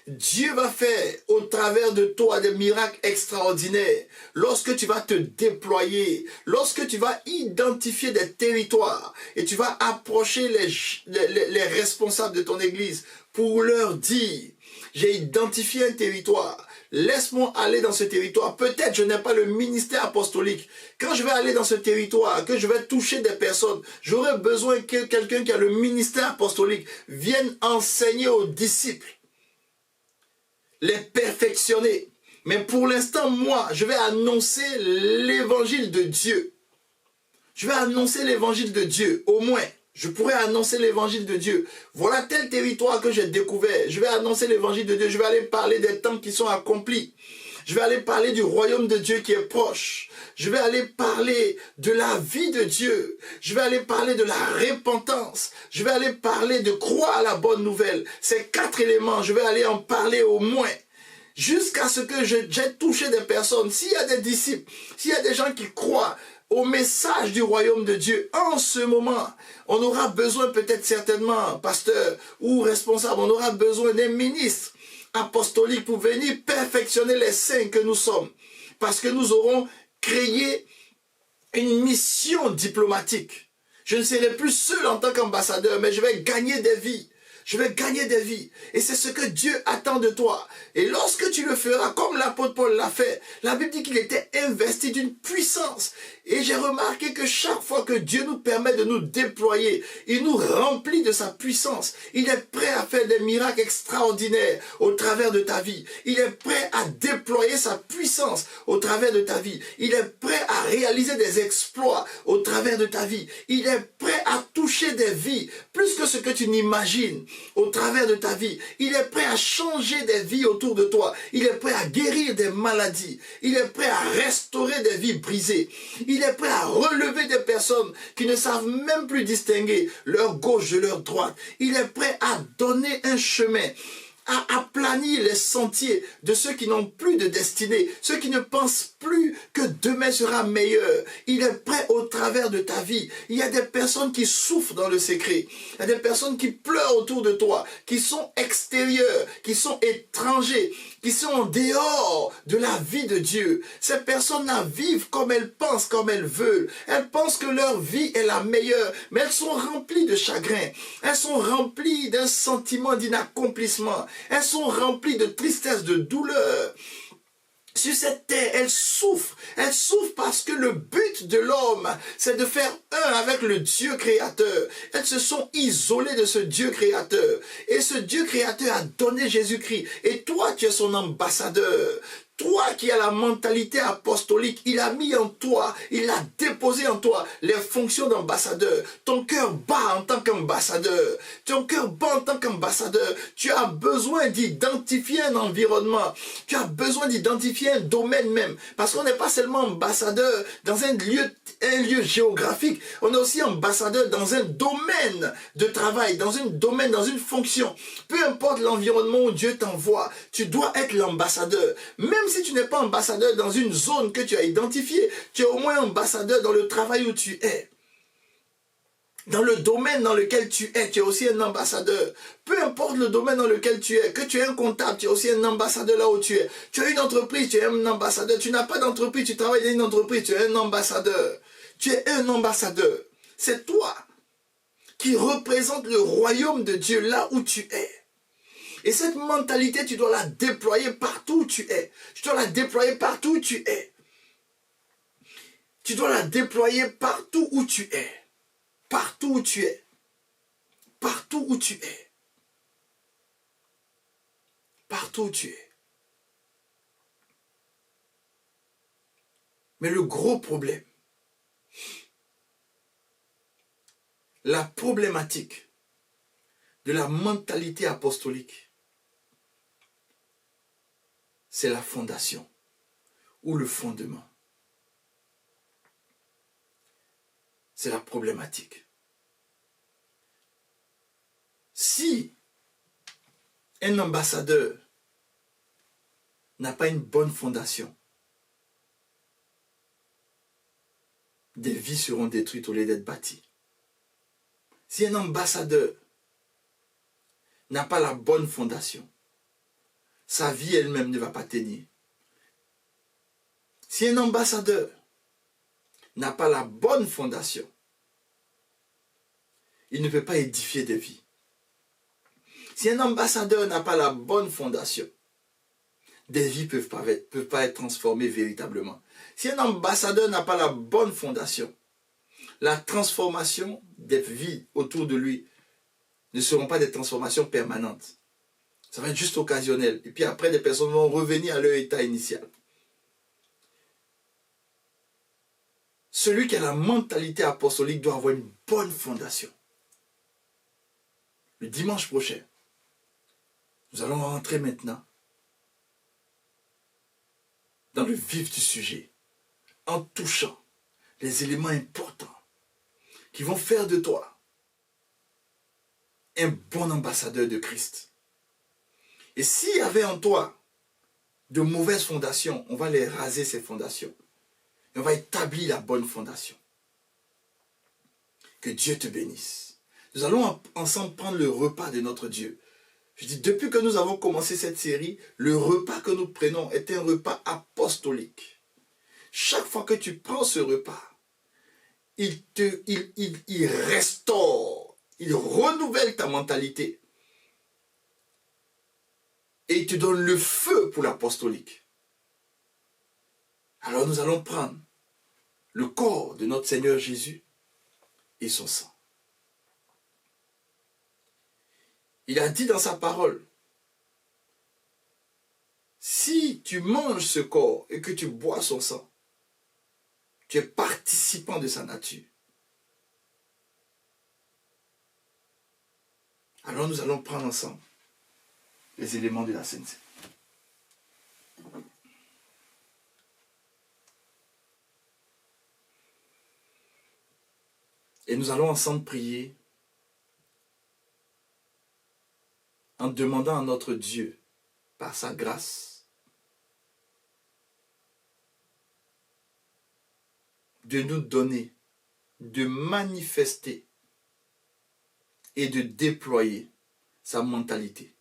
Dieu va faire au travers de toi des miracles extraordinaires lorsque tu vas te déployer, lorsque tu vas identifier des territoires et tu vas approcher les responsables de ton église pour leur dire, j'ai identifié un territoire, laisse-moi aller dans ce territoire. Peut-être je n'ai pas le ministère apostolique. Quand je vais aller dans ce territoire, que je vais toucher des personnes, j'aurai besoin que quelqu'un qui a le ministère apostolique vienne enseigner aux disciples, les perfectionner. Mais pour l'instant, moi, je vais annoncer l'évangile de Dieu. Je vais annoncer l'évangile de Dieu, au moins. Je pourrais annoncer l'évangile de Dieu. Voilà tel territoire que j'ai découvert. Je vais annoncer l'évangile de Dieu. Je vais aller parler des temps qui sont accomplis. Je vais aller parler du royaume de Dieu qui est proche. Je vais aller parler de la vie de Dieu. Je vais aller parler de la repentance. Je vais aller parler de croire à la bonne nouvelle. Ces 4 éléments, je vais aller en parler au moins. Jusqu'à ce que j'ai touché des personnes. S'il y a des disciples, s'il y a des gens qui croient au message du royaume de Dieu, en ce moment, on aura besoin peut-être certainement, pasteur ou responsable, on aura besoin des ministres apostoliques pour venir perfectionner les saints que nous sommes. Parce que nous aurons créé une mission diplomatique. Je ne serai plus seul en tant qu'ambassadeur, mais je vais gagner des vies. Je vais gagner des vies. Et c'est ce que Dieu attend de toi. Et lorsque tu le feras, comme l'apôtre Paul l'a fait, la Bible dit qu'il était investi d'une puissance. Et j'ai remarqué que chaque fois que Dieu nous permet de nous déployer, il nous remplit de sa puissance. Il est prêt à faire des miracles extraordinaires au travers de ta vie. Il est prêt à déployer sa puissance au travers de ta vie. Il est prêt à réaliser des exploits au travers de ta vie. Il est prêt à toucher des vies, plus que ce que tu n'imagines, au travers de ta vie. Il est prêt à changer des vies autour de toi. Il est prêt à guérir des maladies. Il est prêt à restaurer des vies brisées. Il est prêt à relever des personnes qui ne savent même plus distinguer leur gauche de leur droite. Il est prêt à donner un chemin, à aplanir les sentiers de ceux qui n'ont plus de destinée, ceux qui ne pensent plus que demain sera meilleur. Il est prêt au travers de ta vie. Il y a des personnes qui souffrent dans le secret. Il y a des personnes qui pleurent autour de toi, qui sont extérieures, qui sont étrangers, qui sont en dehors de la vie de Dieu. Ces personnes-là vivent comme elles pensent, comme elles veulent. Elles pensent que leur vie est la meilleure, mais elles sont remplies de chagrin. Elles sont remplies d'un sentiment d'inaccomplissement. Elles sont remplies de tristesse, de douleur. Sur cette terre, elles souffrent. Elles souffrent parce que le but de l'homme, c'est de faire un avec le Dieu créateur. Elles se sont isolées de ce Dieu créateur. Et ce Dieu créateur a donné Jésus-Christ. Et toi, tu es son ambassadeur. Toi qui as la mentalité apostolique, il a mis en toi, il a déposé en toi les fonctions d'ambassadeur. Ton cœur bat en tant qu'ambassadeur. Ton cœur bat en tant qu'ambassadeur. Tu as besoin d'identifier un environnement. Tu as besoin d'identifier un domaine même. Parce qu'on n'est pas seulement ambassadeur dans un lieu géographique. On est aussi ambassadeur dans un domaine de travail, dans un domaine, dans une fonction. Peu importe l'environnement où Dieu t'envoie, tu dois être l'ambassadeur. Même si tu n'es pas ambassadeur dans une zone que tu as identifiée, tu es au moins ambassadeur dans le travail où tu es. Dans le domaine dans lequel tu es aussi un ambassadeur. Peu importe le domaine dans lequel tu es, que tu es un comptable, tu es aussi un ambassadeur là où tu es. Tu as une entreprise, tu es un ambassadeur. Tu n'as pas d'entreprise, tu travailles dans une entreprise, tu es un ambassadeur. Tu es un ambassadeur. C'est toi qui représente le royaume de Dieu là où tu es. Et cette mentalité, tu dois la déployer partout où tu es. Tu dois la déployer partout où tu es. Tu dois la déployer partout où tu es. Partout où tu es. Partout où tu es. Partout où tu es. Mais le gros problème, la problématique de la mentalité apostolique, c'est la fondation ou le fondement. C'est la problématique. Si un ambassadeur n'a pas une bonne fondation, des vies seront détruites au lieu d'être bâties. Si un ambassadeur n'a pas la bonne fondation, sa vie elle-même ne va pas tenir. Si un ambassadeur n'a pas la bonne fondation, il ne peut pas édifier des vies. Si un ambassadeur n'a pas la bonne fondation, des vies ne peuvent pas être transformées véritablement. Si un ambassadeur n'a pas la bonne fondation, la transformation des vies autour de lui ne seront pas des transformations permanentes. Ça va être juste occasionnel. Et puis après, des personnes vont revenir à leur état initial. Celui qui a la mentalité apostolique doit avoir une bonne fondation. Le dimanche prochain, nous allons rentrer maintenant dans le vif du sujet, en touchant les éléments importants qui vont faire de toi un bon ambassadeur de Christ. Et s'il y avait en toi de mauvaises fondations, on va les raser, ces fondations. Et on va établir la bonne fondation. Que Dieu te bénisse. Nous allons ensemble prendre le repas de notre Dieu. Je dis, depuis que nous avons commencé cette série, le repas que nous prenons est un repas apostolique. Chaque fois que tu prends ce repas, il restaure, il renouvelle ta mentalité. Et il te donne le feu pour l'apostolique. Alors nous allons prendre le corps de notre Seigneur Jésus et son sang. Il a dit dans sa parole, si tu manges ce corps et que tu bois son sang, tu es participant de sa nature. Alors nous allons prendre ensemble les éléments de la Sainte Seine. Et nous allons ensemble prier en demandant à notre Dieu, par sa grâce, de nous donner, de manifester et de déployer sa mentalité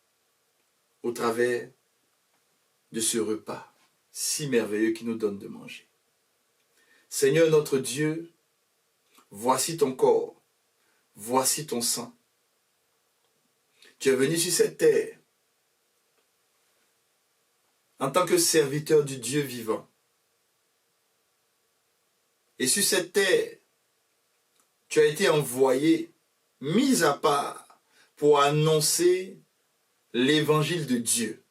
au travers de ce repas si merveilleux qu'il nous donne de manger. Seigneur notre Dieu, voici ton corps, voici ton sang. Tu es venu sur cette terre en tant que serviteur du Dieu vivant. Et sur cette terre, tu as été envoyé, mis à part, pour annoncer l'évangile de Dieu.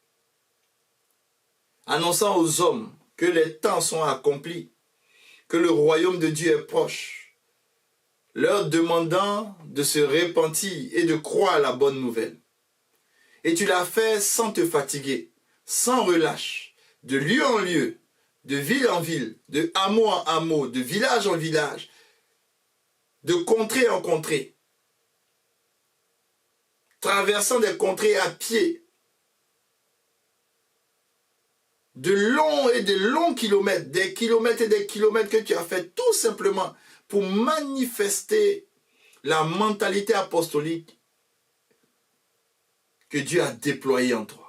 Annonçant aux hommes que les temps sont accomplis, que le royaume de Dieu est proche, leur demandant de se repentir et de croire à la bonne nouvelle. Et tu l'as fait sans te fatiguer, sans relâche, de lieu en lieu, de ville en ville, de hameau en hameau, de village en village, de contrée en contrée, traversant des contrées à pied, de longs et de longs kilomètres, des kilomètres et des kilomètres que tu as fait tout simplement pour manifester la mentalité apostolique que Dieu a déployée en toi.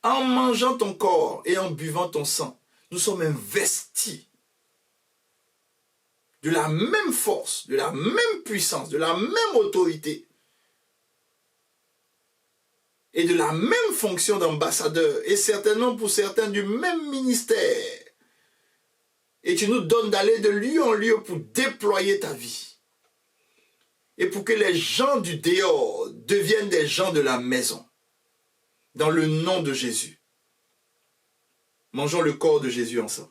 En mangeant ton corps et en buvant ton sang, nous sommes investis de la même force, de la même puissance, de la même autorité et de la même fonction d'ambassadeur, et certainement pour certains du même ministère. Et tu nous donnes d'aller de lieu en lieu pour déployer ta vie. Et pour que les gens du dehors deviennent des gens de la maison. Dans le nom de Jésus. Mangeons le corps de Jésus ensemble.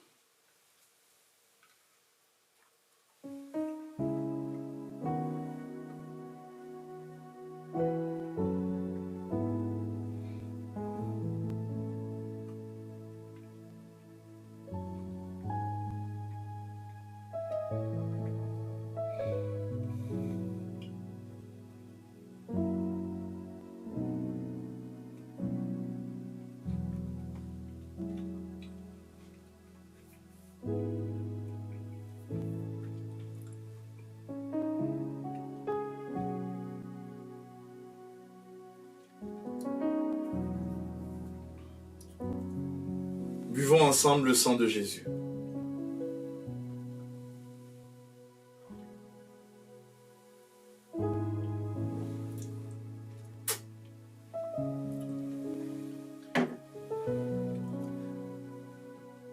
Buvons ensemble le sang de Jésus.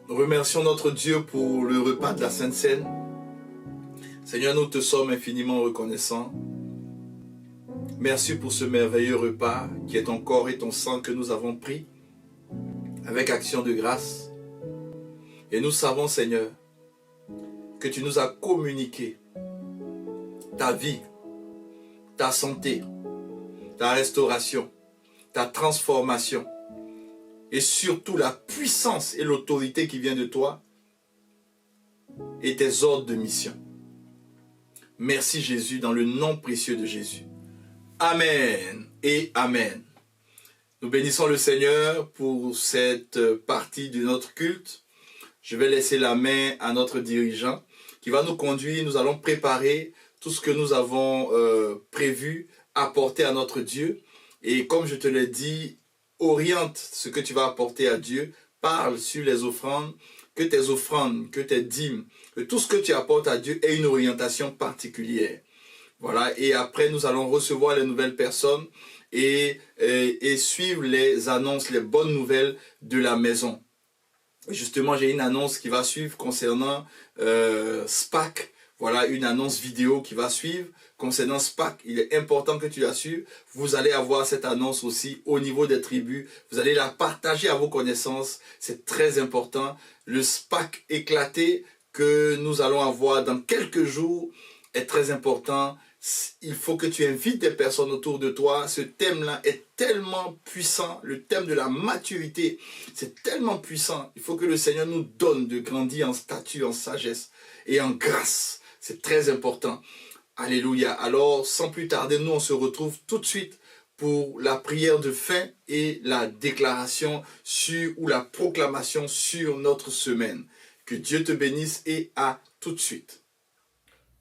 Nous remercions notre Dieu pour le repas de la Sainte Seine. Seigneur, nous te sommes infiniment reconnaissants. Merci pour ce merveilleux repas qui est ton corps et ton sang que nous avons pris avec action de grâce. Et nous savons, Seigneur, que tu nous as communiqué ta vie, ta santé, ta restauration, ta transformation et surtout la puissance et l'autorité qui vient de toi et tes ordres de mission. Merci Jésus, dans le nom précieux de Jésus. Amen et Amen. Nous bénissons le Seigneur pour cette partie de notre culte. Je vais laisser la main à notre dirigeant qui va nous conduire. Nous allons préparer tout ce que nous avons prévu, apporter à notre Dieu. Et comme je te l'ai dit, oriente ce que tu vas apporter à Dieu. Parle sur les offrandes, que tes offrandes, que tes dîmes, que tout ce que tu apportes à Dieu ait une orientation particulière. Voilà, et après nous allons recevoir les nouvelles personnes et suivre les annonces, les bonnes nouvelles de la maison. Justement, j'ai une annonce qui va suivre concernant SPAC. Voilà, une annonce vidéo qui va suivre concernant SPAC. Il est important que tu la suives. Vous allez avoir cette annonce aussi au niveau des tribus. Vous allez la partager à vos connaissances. C'est très important. Le SPAC éclaté que nous allons avoir dans quelques jours est très important. Il faut que tu invites des personnes autour de toi. Ce thème-là est tellement puissant. Le thème de la maturité, c'est tellement puissant. Il faut que le Seigneur nous donne de grandir en stature, en sagesse et en grâce. C'est très important. Alléluia. Alors, sans plus tarder, nous, on se retrouve tout de suite pour la prière de fin et la déclaration ou la proclamation sur notre semaine. Que Dieu te bénisse et à tout de suite.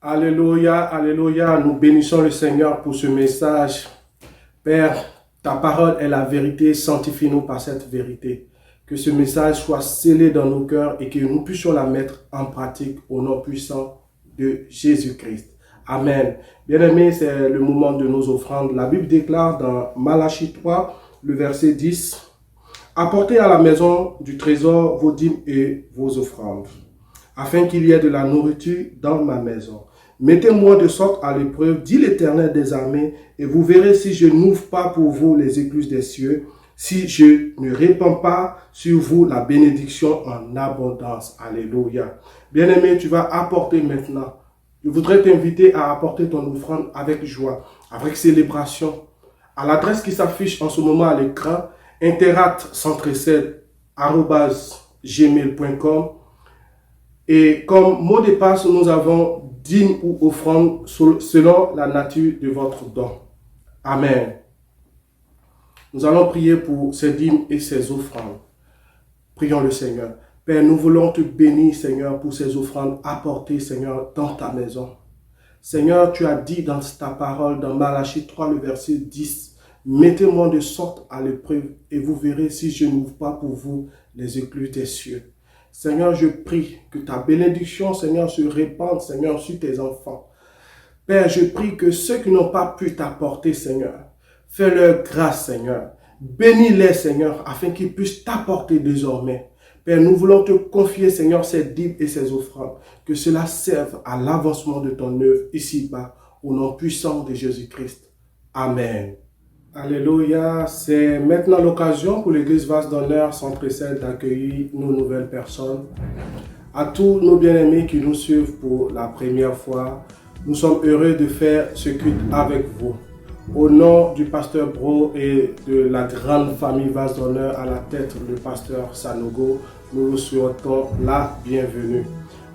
Alléluia, alléluia, nous bénissons le Seigneur pour ce message. Père, ta parole est la vérité, sanctifie-nous par cette vérité. Que ce message soit scellé dans nos cœurs et que nous puissions la mettre en pratique au nom puissant de Jésus-Christ. Amen. Bien-aimés, c'est le moment de nos offrandes. La Bible déclare dans Malachie 3, le verset 10, « Apportez à la maison du trésor vos dîmes et vos offrandes, afin qu'il y ait de la nourriture dans ma maison. Mettez-moi de sorte à l'épreuve, dit l'Éternel des armées, et vous verrez si je n'ouvre pas pour vous les écluses des cieux, si je ne répands pas sur vous la bénédiction en abondance. » Alléluia. Bien-aimé, tu vas apporter maintenant. Je voudrais t'inviter à apporter ton offrande avec joie, avec célébration, à l'adresse qui s'affiche en ce moment à l'écran, interat137@gmail.com. Et comme mot de passe, nous avons dîme ou offrande selon la nature de votre don. Amen. Nous allons prier pour ces dîmes et ces offrandes. Prions le Seigneur. Père, nous voulons te bénir, Seigneur, pour ces offrandes apportées, Seigneur, dans ta maison. Seigneur, tu as dit dans ta parole, dans Malachie 3, le verset 10, « Mettez-moi de sorte à l'épreuve, et vous verrez si je n'ouvre pas pour vous les écluses des cieux. » Seigneur, je prie que ta bénédiction, Seigneur, se répande, Seigneur, sur tes enfants. Père, je prie que ceux qui n'ont pas pu t'apporter, Seigneur, fais-leur grâce, Seigneur. Bénis-les, Seigneur, afin qu'ils puissent t'apporter désormais. Père, nous voulons te confier, Seigneur, ces dîmes et ces offrandes, que cela serve à l'avancement de ton œuvre ici-bas, au nom puissant de Jésus-Christ. Amen. Alléluia. C'est maintenant l'occasion pour l'Église Vase d'Honneur Centre Celle d'accueillir nos nouvelles personnes. À tous nos bien-aimés qui nous suivent pour la première fois, nous sommes heureux de faire ce culte avec vous. Au nom du pasteur Bro et de la grande famille Vase d'Honneur à la tête le pasteur Sanogo, nous vous souhaitons la bienvenue.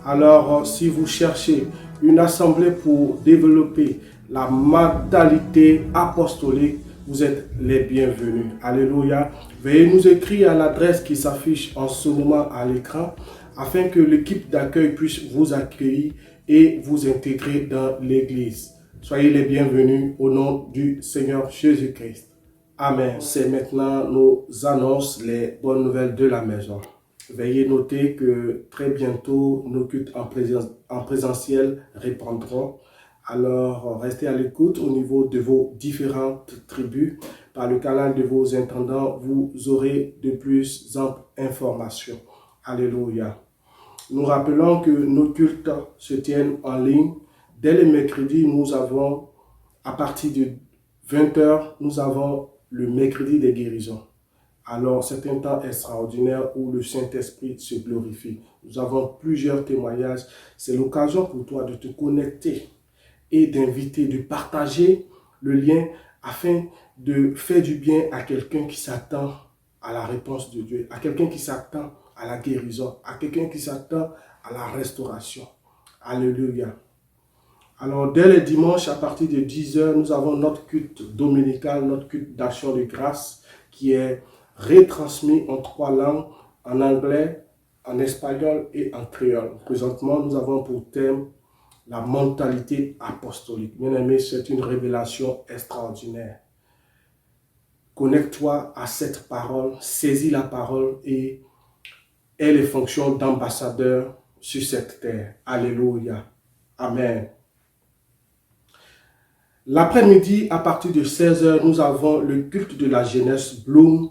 Alors, si vous cherchez une assemblée pour développer la mentalité apostolique, vous êtes les bienvenus. Alléluia. Veuillez nous écrire à l'adresse qui s'affiche en ce moment à l'écran afin que l'équipe d'accueil puisse vous accueillir et vous intégrer dans l'église. Soyez les bienvenus au nom du Seigneur Jésus-Christ. Amen. C'est maintenant nos annonces, les bonnes nouvelles de la maison. Veuillez noter que très bientôt, nos cultes en présentiel reprendront. Alors, restez à l'écoute au niveau de vos différentes tribus. Par le canal de vos intendants, vous aurez de plus amples informations. Alléluia. Nous rappelons que nos cultes se tiennent en ligne. Dès le mercredi, nous avons, à partir de 20h, nous avons le mercredi des guérisons. Alors, c'est un temps extraordinaire où le Saint-Esprit se glorifie. Nous avons plusieurs témoignages. C'est l'occasion pour toi de te connecter et d'inviter, de partager le lien afin de faire du bien à quelqu'un qui s'attend à la réponse de Dieu, à quelqu'un qui s'attend à la guérison, à quelqu'un qui s'attend à la restauration. Alléluia. Alors, dès le dimanche, à partir de 10h, nous avons notre culte dominical, notre culte d'action de grâce qui est retransmis en 3 langues, en anglais, en espagnol et en créole. Présentement, nous avons pour thème la mentalité apostolique. Bien aimé, c'est une révélation extraordinaire. Connecte-toi à cette parole, saisis la parole et aie les fonctions d'ambassadeur sur cette terre. Alléluia. Amen. L'après-midi, à partir de 16h, nous avons le culte de la jeunesse Bloom.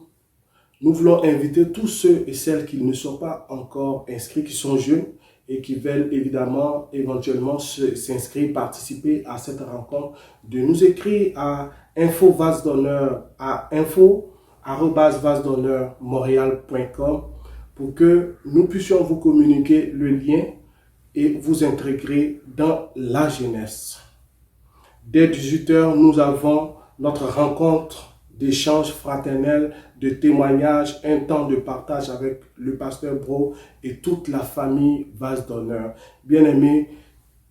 Nous voulons inviter tous ceux et celles qui ne sont pas encore inscrits, qui sont jeunes et qui veulent éventuellement s'inscrire, participer à cette rencontre, de nous écrire à info-vasedonneur@vasedonneurmontréal.com pour que nous puissions vous communiquer le lien et vous intégrer dans la jeunesse. Dès 18h, nous avons notre rencontre d'échange fraternel, de témoignage, un temps de partage avec le pasteur Bro et toute la famille Vase d'Honneur. Bien-aimé,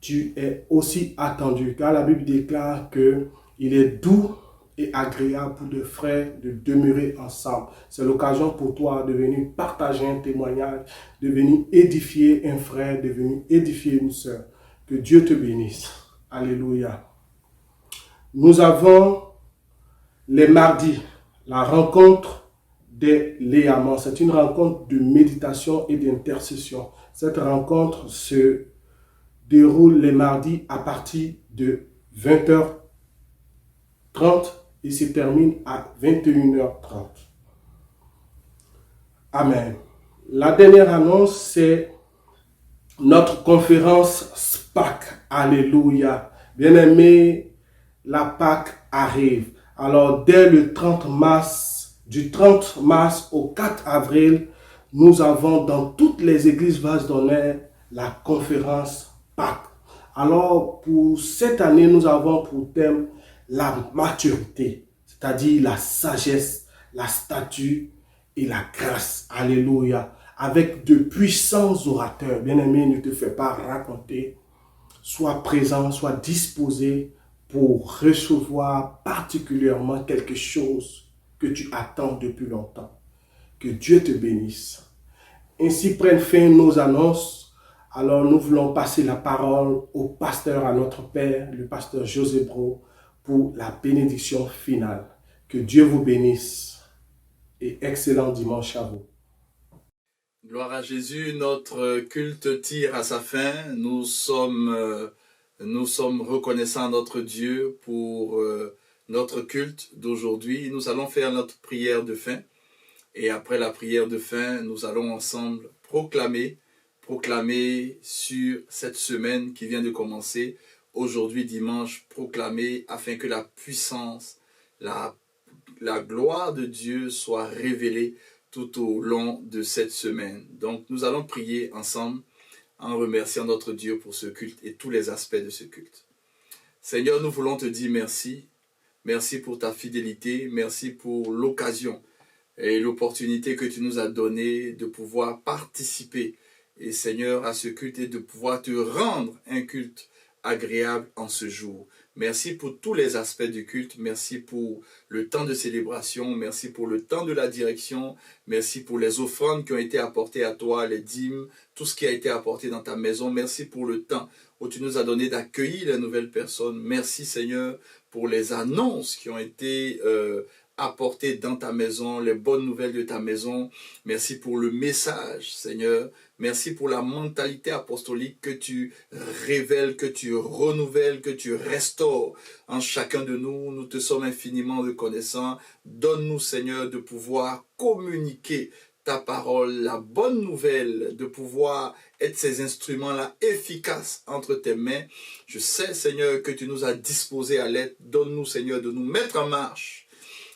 tu es aussi attendu, car la Bible déclare qu'il est doux et agréable pour deux frères de demeurer ensemble. C'est l'occasion pour toi de venir partager un témoignage, de venir édifier un frère, de venir édifier une sœur. Que Dieu te bénisse. Alléluia. Nous avons les mardis, la rencontre des Léamans. C'est une rencontre de méditation et d'intercession. Cette rencontre se déroule les mardis à partir de 20h30 et se termine à 21h30. Amen. La dernière annonce, c'est notre conférence SPAC. Alléluia. Bien-aimés, la Pâque arrive. Alors, dès le 30 mars, du 30 mars au 4 avril, nous avons dans toutes les églises Vase d'Honneur la conférence Pâques. Alors, pour cette année, nous avons pour thème la maturité, c'est-à-dire la sagesse, la stature et la grâce. Alléluia. Avec de puissants orateurs. Bien-aimé, ne te fais pas raconter. Sois présent, sois disposé pour recevoir particulièrement quelque chose que tu attends depuis longtemps. Que Dieu te bénisse. Ainsi prennent fin nos annonces. Alors nous voulons passer la parole au pasteur, à notre Père, le pasteur José Bro, pour la bénédiction finale. Que Dieu vous bénisse et excellent dimanche à vous. Gloire à Jésus, notre culte tire à sa fin. Nous sommes reconnaissants à notre Dieu pour notre culte d'aujourd'hui. Nous allons faire notre prière de fin. Et après la prière de fin, nous allons ensemble proclamer sur cette semaine qui vient de commencer, aujourd'hui dimanche, proclamer afin que la puissance, la gloire de Dieu soit révélée tout au long de cette semaine. Donc nous allons prier ensemble en remerciant notre Dieu pour ce culte et tous les aspects de ce culte. Seigneur, nous voulons te dire merci. Merci pour ta fidélité. Merci pour l'occasion et l'opportunité que tu nous as donnée de pouvoir participer, et Seigneur, à ce culte et de pouvoir te rendre un culte agréable en ce jour. Merci pour tous les aspects du culte. Merci pour le temps de célébration. Merci pour le temps de la direction. Merci pour les offrandes qui ont été apportées à toi, les dîmes, tout ce qui a été apporté dans ta maison. Merci pour le temps où tu nous as donné d'accueillir les nouvelles personnes. Merci Seigneur pour les annonces qui ont été apporter dans ta maison, les bonnes nouvelles de ta maison. Merci pour le message, Seigneur. Merci pour la mentalité apostolique que tu révèles, que tu renouvelles, que tu restaures en chacun de nous. Nous te sommes infiniment reconnaissants. Donne-nous, Seigneur, de pouvoir communiquer ta parole, la bonne nouvelle, de pouvoir être ces instruments-là efficaces entre tes mains. Je sais, Seigneur, que tu nous as disposés à l'être. Donne-nous, Seigneur, de nous mettre en marche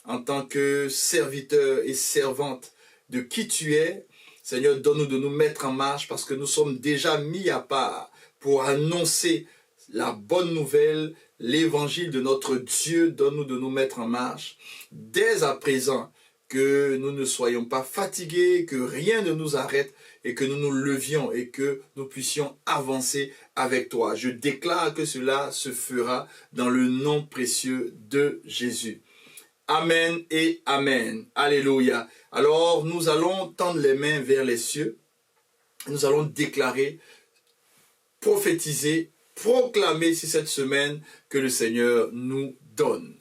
en tant que serviteurs et servantes de qui tu es. Seigneur, donne-nous de nous mettre en marche parce que nous sommes déjà mis à part pour annoncer la bonne nouvelle, l'évangile de notre Dieu. Donne-nous de nous mettre en marche dès à présent, que nous ne soyons pas fatigués, que rien ne nous arrête et que nous nous levions et que nous puissions avancer avec toi. Je déclare que cela se fera dans le nom précieux de Jésus. Amen et Amen. Alléluia. Alors, nous allons tendre les mains vers les cieux. Nous allons déclarer, prophétiser, proclamer sur cette semaine que le Seigneur nous donne.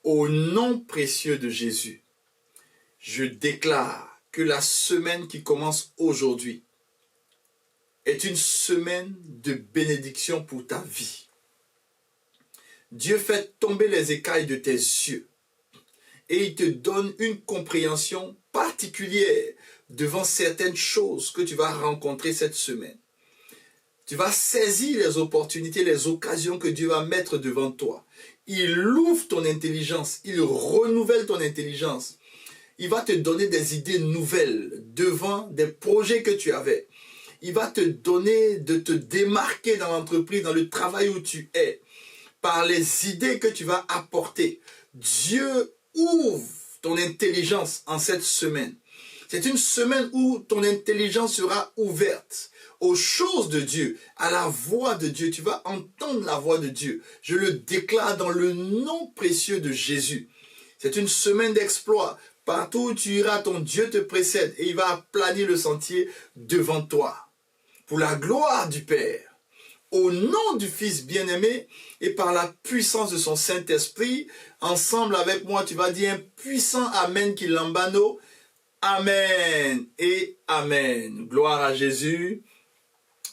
Au nom précieux de Jésus, je déclare que la semaine qui commence aujourd'hui est une semaine de bénédiction pour ta vie. Dieu fait tomber les écailles de tes yeux et il te donne une compréhension particulière devant certaines choses que tu vas rencontrer cette semaine. Tu vas saisir les opportunités, les occasions que Dieu va mettre devant toi. Il ouvre ton intelligence, il renouvelle ton intelligence. Il va te donner des idées nouvelles devant des projets que tu avais. Il va te donner de te démarquer dans l'entreprise, dans le travail où tu es, par les idées que tu vas apporter. Dieu ouvre ton intelligence en cette semaine. C'est une semaine où ton intelligence sera ouverte aux choses de Dieu, à la voix de Dieu. Tu vas entendre la voix de Dieu. Je le déclare dans le nom précieux de Jésus. C'est une semaine d'exploit. Partout où tu iras, ton Dieu te précède et il va aplanir le sentier devant toi. Pour la gloire du Père, au nom du Fils bien-aimé et par la puissance de son Saint-Esprit, ensemble avec moi, tu vas dire un puissant Amen qui l'embano. Amen et Amen. Gloire à Jésus.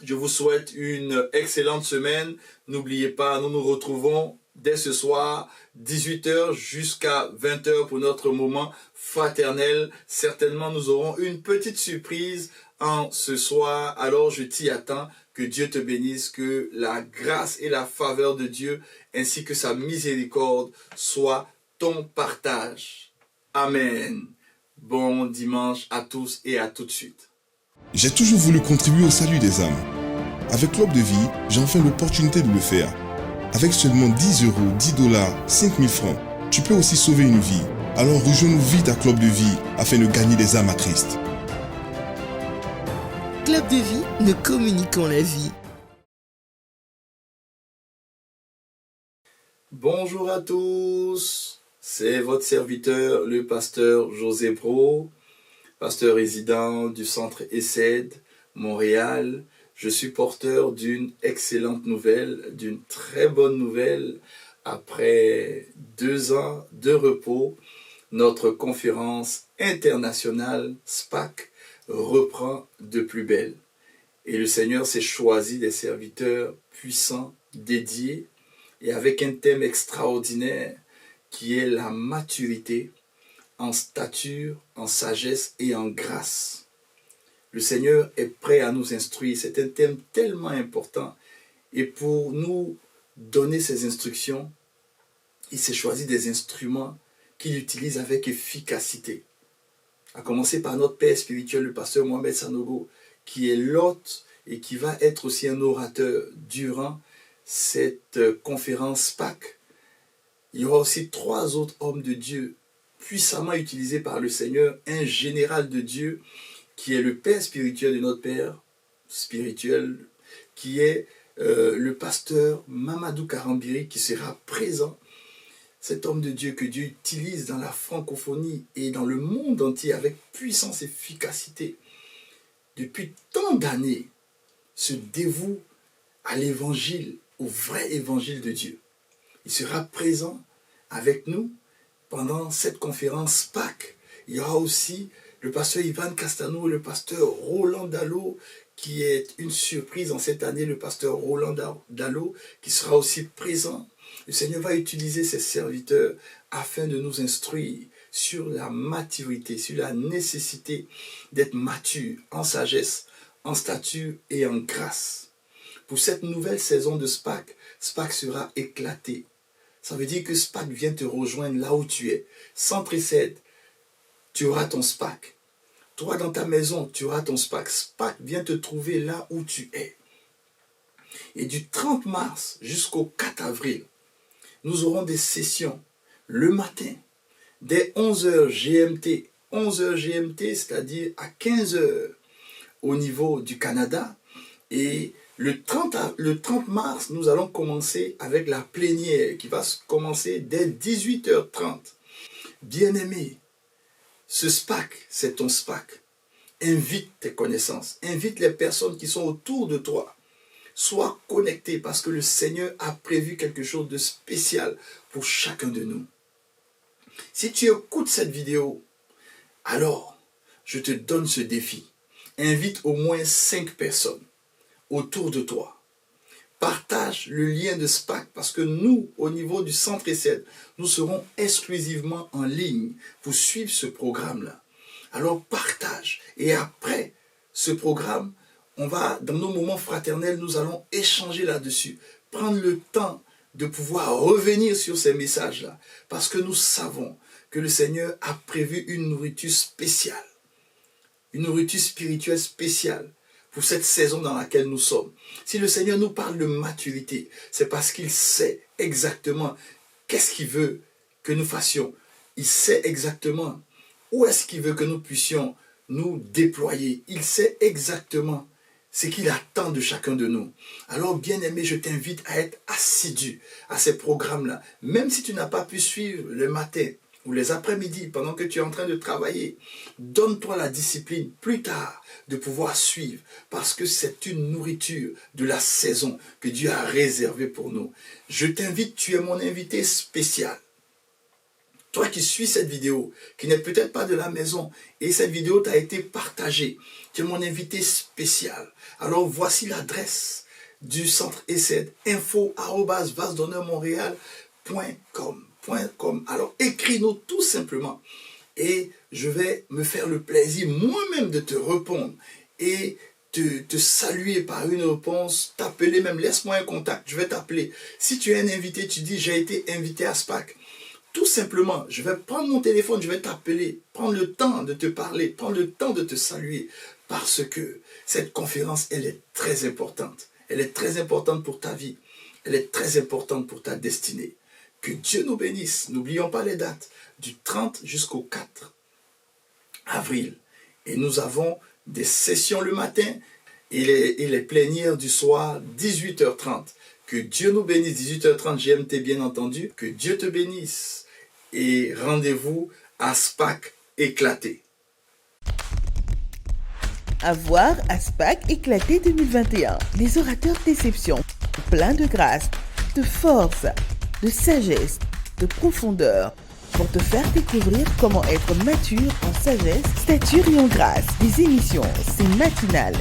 Je vous souhaite une excellente semaine. N'oubliez pas, nous nous retrouvons dès ce soir, 18h jusqu'à 20h pour notre moment fraternel. Certainement, nous aurons une petite surprise en ce soir. Alors, je t'y attends. Que Dieu te bénisse, que la grâce et la faveur de Dieu, ainsi que sa miséricorde, soient ton partage. Amen. Bon dimanche à tous et à tout de suite. J'ai toujours voulu contribuer au salut des âmes. Avec Club de Vie, j'ai enfin l'opportunité de le faire. Avec seulement 10 €, 10 $, 5 000 francs, tu peux aussi sauver une vie. Alors rejoins-nous vite à Club de Vie afin de gagner des âmes à Christ. Club de Vie, nous communiquons la vie. Bonjour à tous, c'est votre serviteur, le pasteur José Pro, pasteur résident du centre ESSED, Montréal. Je suis porteur d'une excellente nouvelle, d'une très bonne nouvelle. Après 2 ans de repos, notre conférence internationale SPAC reprend de plus belle. Et le Seigneur s'est choisi des serviteurs puissants, dédiés, et avec un thème extraordinaire qui est la maturité en stature, en sagesse et en grâce. Le Seigneur est prêt à nous instruire. C'est un thème tellement important. Et pour nous donner ces instructions, il s'est choisi des instruments qu'il utilise avec efficacité. À commencer par notre père spirituel, le pasteur Mohamed Sanogo, qui est l'hôte et qui va être aussi un orateur durant cette conférence SPAC. Il y aura aussi 3 autres hommes de Dieu puissamment utilisés par le Seigneur, un général de Dieu qui est le père spirituel de notre père spirituel, qui est le pasteur Mamadou Karambiri qui sera présent. Cet homme de Dieu que Dieu utilise dans la francophonie et dans le monde entier avec puissance et efficacité, depuis tant d'années, se dévoue à l'évangile, au vrai évangile de Dieu. Il sera présent avec nous pendant cette conférence Pâques, il y aura aussi le pasteur Ivan Castano et le pasteur Roland Dallot, qui est une surprise en cette année, le pasteur Roland Dallot, qui sera aussi présent. Le Seigneur va utiliser ses serviteurs afin de nous instruire sur la maturité, sur la nécessité d'être mature en sagesse, en stature et en grâce. Pour cette nouvelle saison de SPAC, SPAC sera éclaté. Ça veut dire que SPAC vient te rejoindre là où tu es. Sans précède, tu auras ton SPAC. Toi, dans ta maison, tu auras ton SPAC. SPAC vient te trouver là où tu es. Et du 30 mars jusqu'au 4 avril, nous aurons des sessions le matin, dès 11h GMT. 11h GMT, c'est-à-dire à 15h au niveau du Canada. Et le 30 mars, nous allons commencer avec la plénière qui va commencer dès 18h30. Bien-aimé, ce SPAC, c'est ton SPAC. Invite tes connaissances, invite les personnes qui sont autour de toi. Sois connecté parce que le Seigneur a prévu quelque chose de spécial pour chacun de nous. Si tu écoutes cette vidéo, alors je te donne ce défi. Invite au moins 5 personnes autour de toi. Partage le lien de SPAC parce que nous, au niveau du Centre ESSED, nous serons exclusivement en ligne pour suivre ce programme-là. Alors partage. Et après ce programme, dans nos moments fraternels, nous allons échanger là-dessus. Prendre le temps de pouvoir revenir sur ces messages-là. Parce que nous savons que le Seigneur a prévu une nourriture spéciale. Une nourriture spirituelle spéciale pour cette saison dans laquelle nous sommes. Si le Seigneur nous parle de maturité, c'est parce qu'il sait exactement qu'est-ce qu'il veut que nous fassions. Il sait exactement où est-ce qu'il veut que nous puissions nous déployer. Il sait exactement ce qu'il attend de chacun de nous. Alors, bien-aimé, je t'invite à être assidu à ces programmes-là. Même si tu n'as pas pu suivre le matin ou les après-midi pendant que tu es en train de travailler, donne-toi la discipline plus tard de pouvoir suivre parce que c'est une nourriture de la saison que Dieu a réservée pour nous. Je t'invite, tu es mon invité spécial. Toi qui suis cette vidéo, qui n'est peut-être pas de la maison, et cette vidéo t'a été partagée, tu es mon invité spécial. Alors voici l'adresse du Centre ESSED, info@vasedonneurmontréal.com. Alors écris-nous tout simplement et je vais me faire le plaisir moi-même de te répondre et te saluer par une réponse, t'appeler même, laisse-moi un contact, je vais t'appeler. Si tu es un invité, tu dis j'ai été invité à SPAC. Tout simplement, je vais prendre mon téléphone, je vais t'appeler, prendre le temps de te parler, prendre le temps de te saluer, parce que cette conférence, elle est très importante. Elle est très importante pour ta vie. Elle est très importante pour ta destinée. Que Dieu nous bénisse. N'oublions pas les dates, du 30 jusqu'au 4 avril. Et nous avons des sessions le matin et les plénières du soir, 18h30. Que Dieu nous bénisse, 18h30 GMT bien entendu. Que Dieu te bénisse. Et rendez-vous à SPAC éclaté. À voir à SPAC éclaté 2021. Les orateurs d'exception, pleins de grâce, de force, de sagesse, de profondeur, pour te faire découvrir comment être mature en sagesse, stature et en grâce. Des émissions, c'est matinal.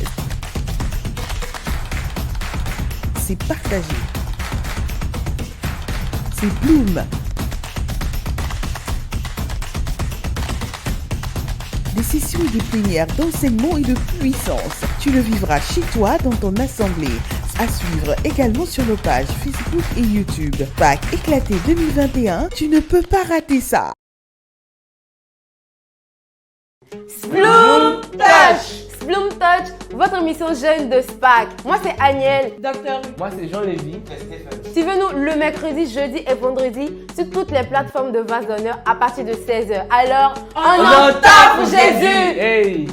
C'est partagé. C'est Bloom. Des sessions et des plénières d'enseignement et de puissance. Tu le vivras chez toi dans ton assemblée. À suivre également sur nos pages Facebook et YouTube. Pâques éclaté 2021, tu ne peux pas rater ça. Bloom Touch! Bloom Touch, votre émission jeune de SPAC. Moi c'est Agnel. Docteur. Moi c'est Jean-Lévy. Suivez-nous le mercredi, jeudi et vendredi sur toutes les plateformes de Vase d'honneur à partir de 16h. Alors, on en tape pour Jésus! Hey!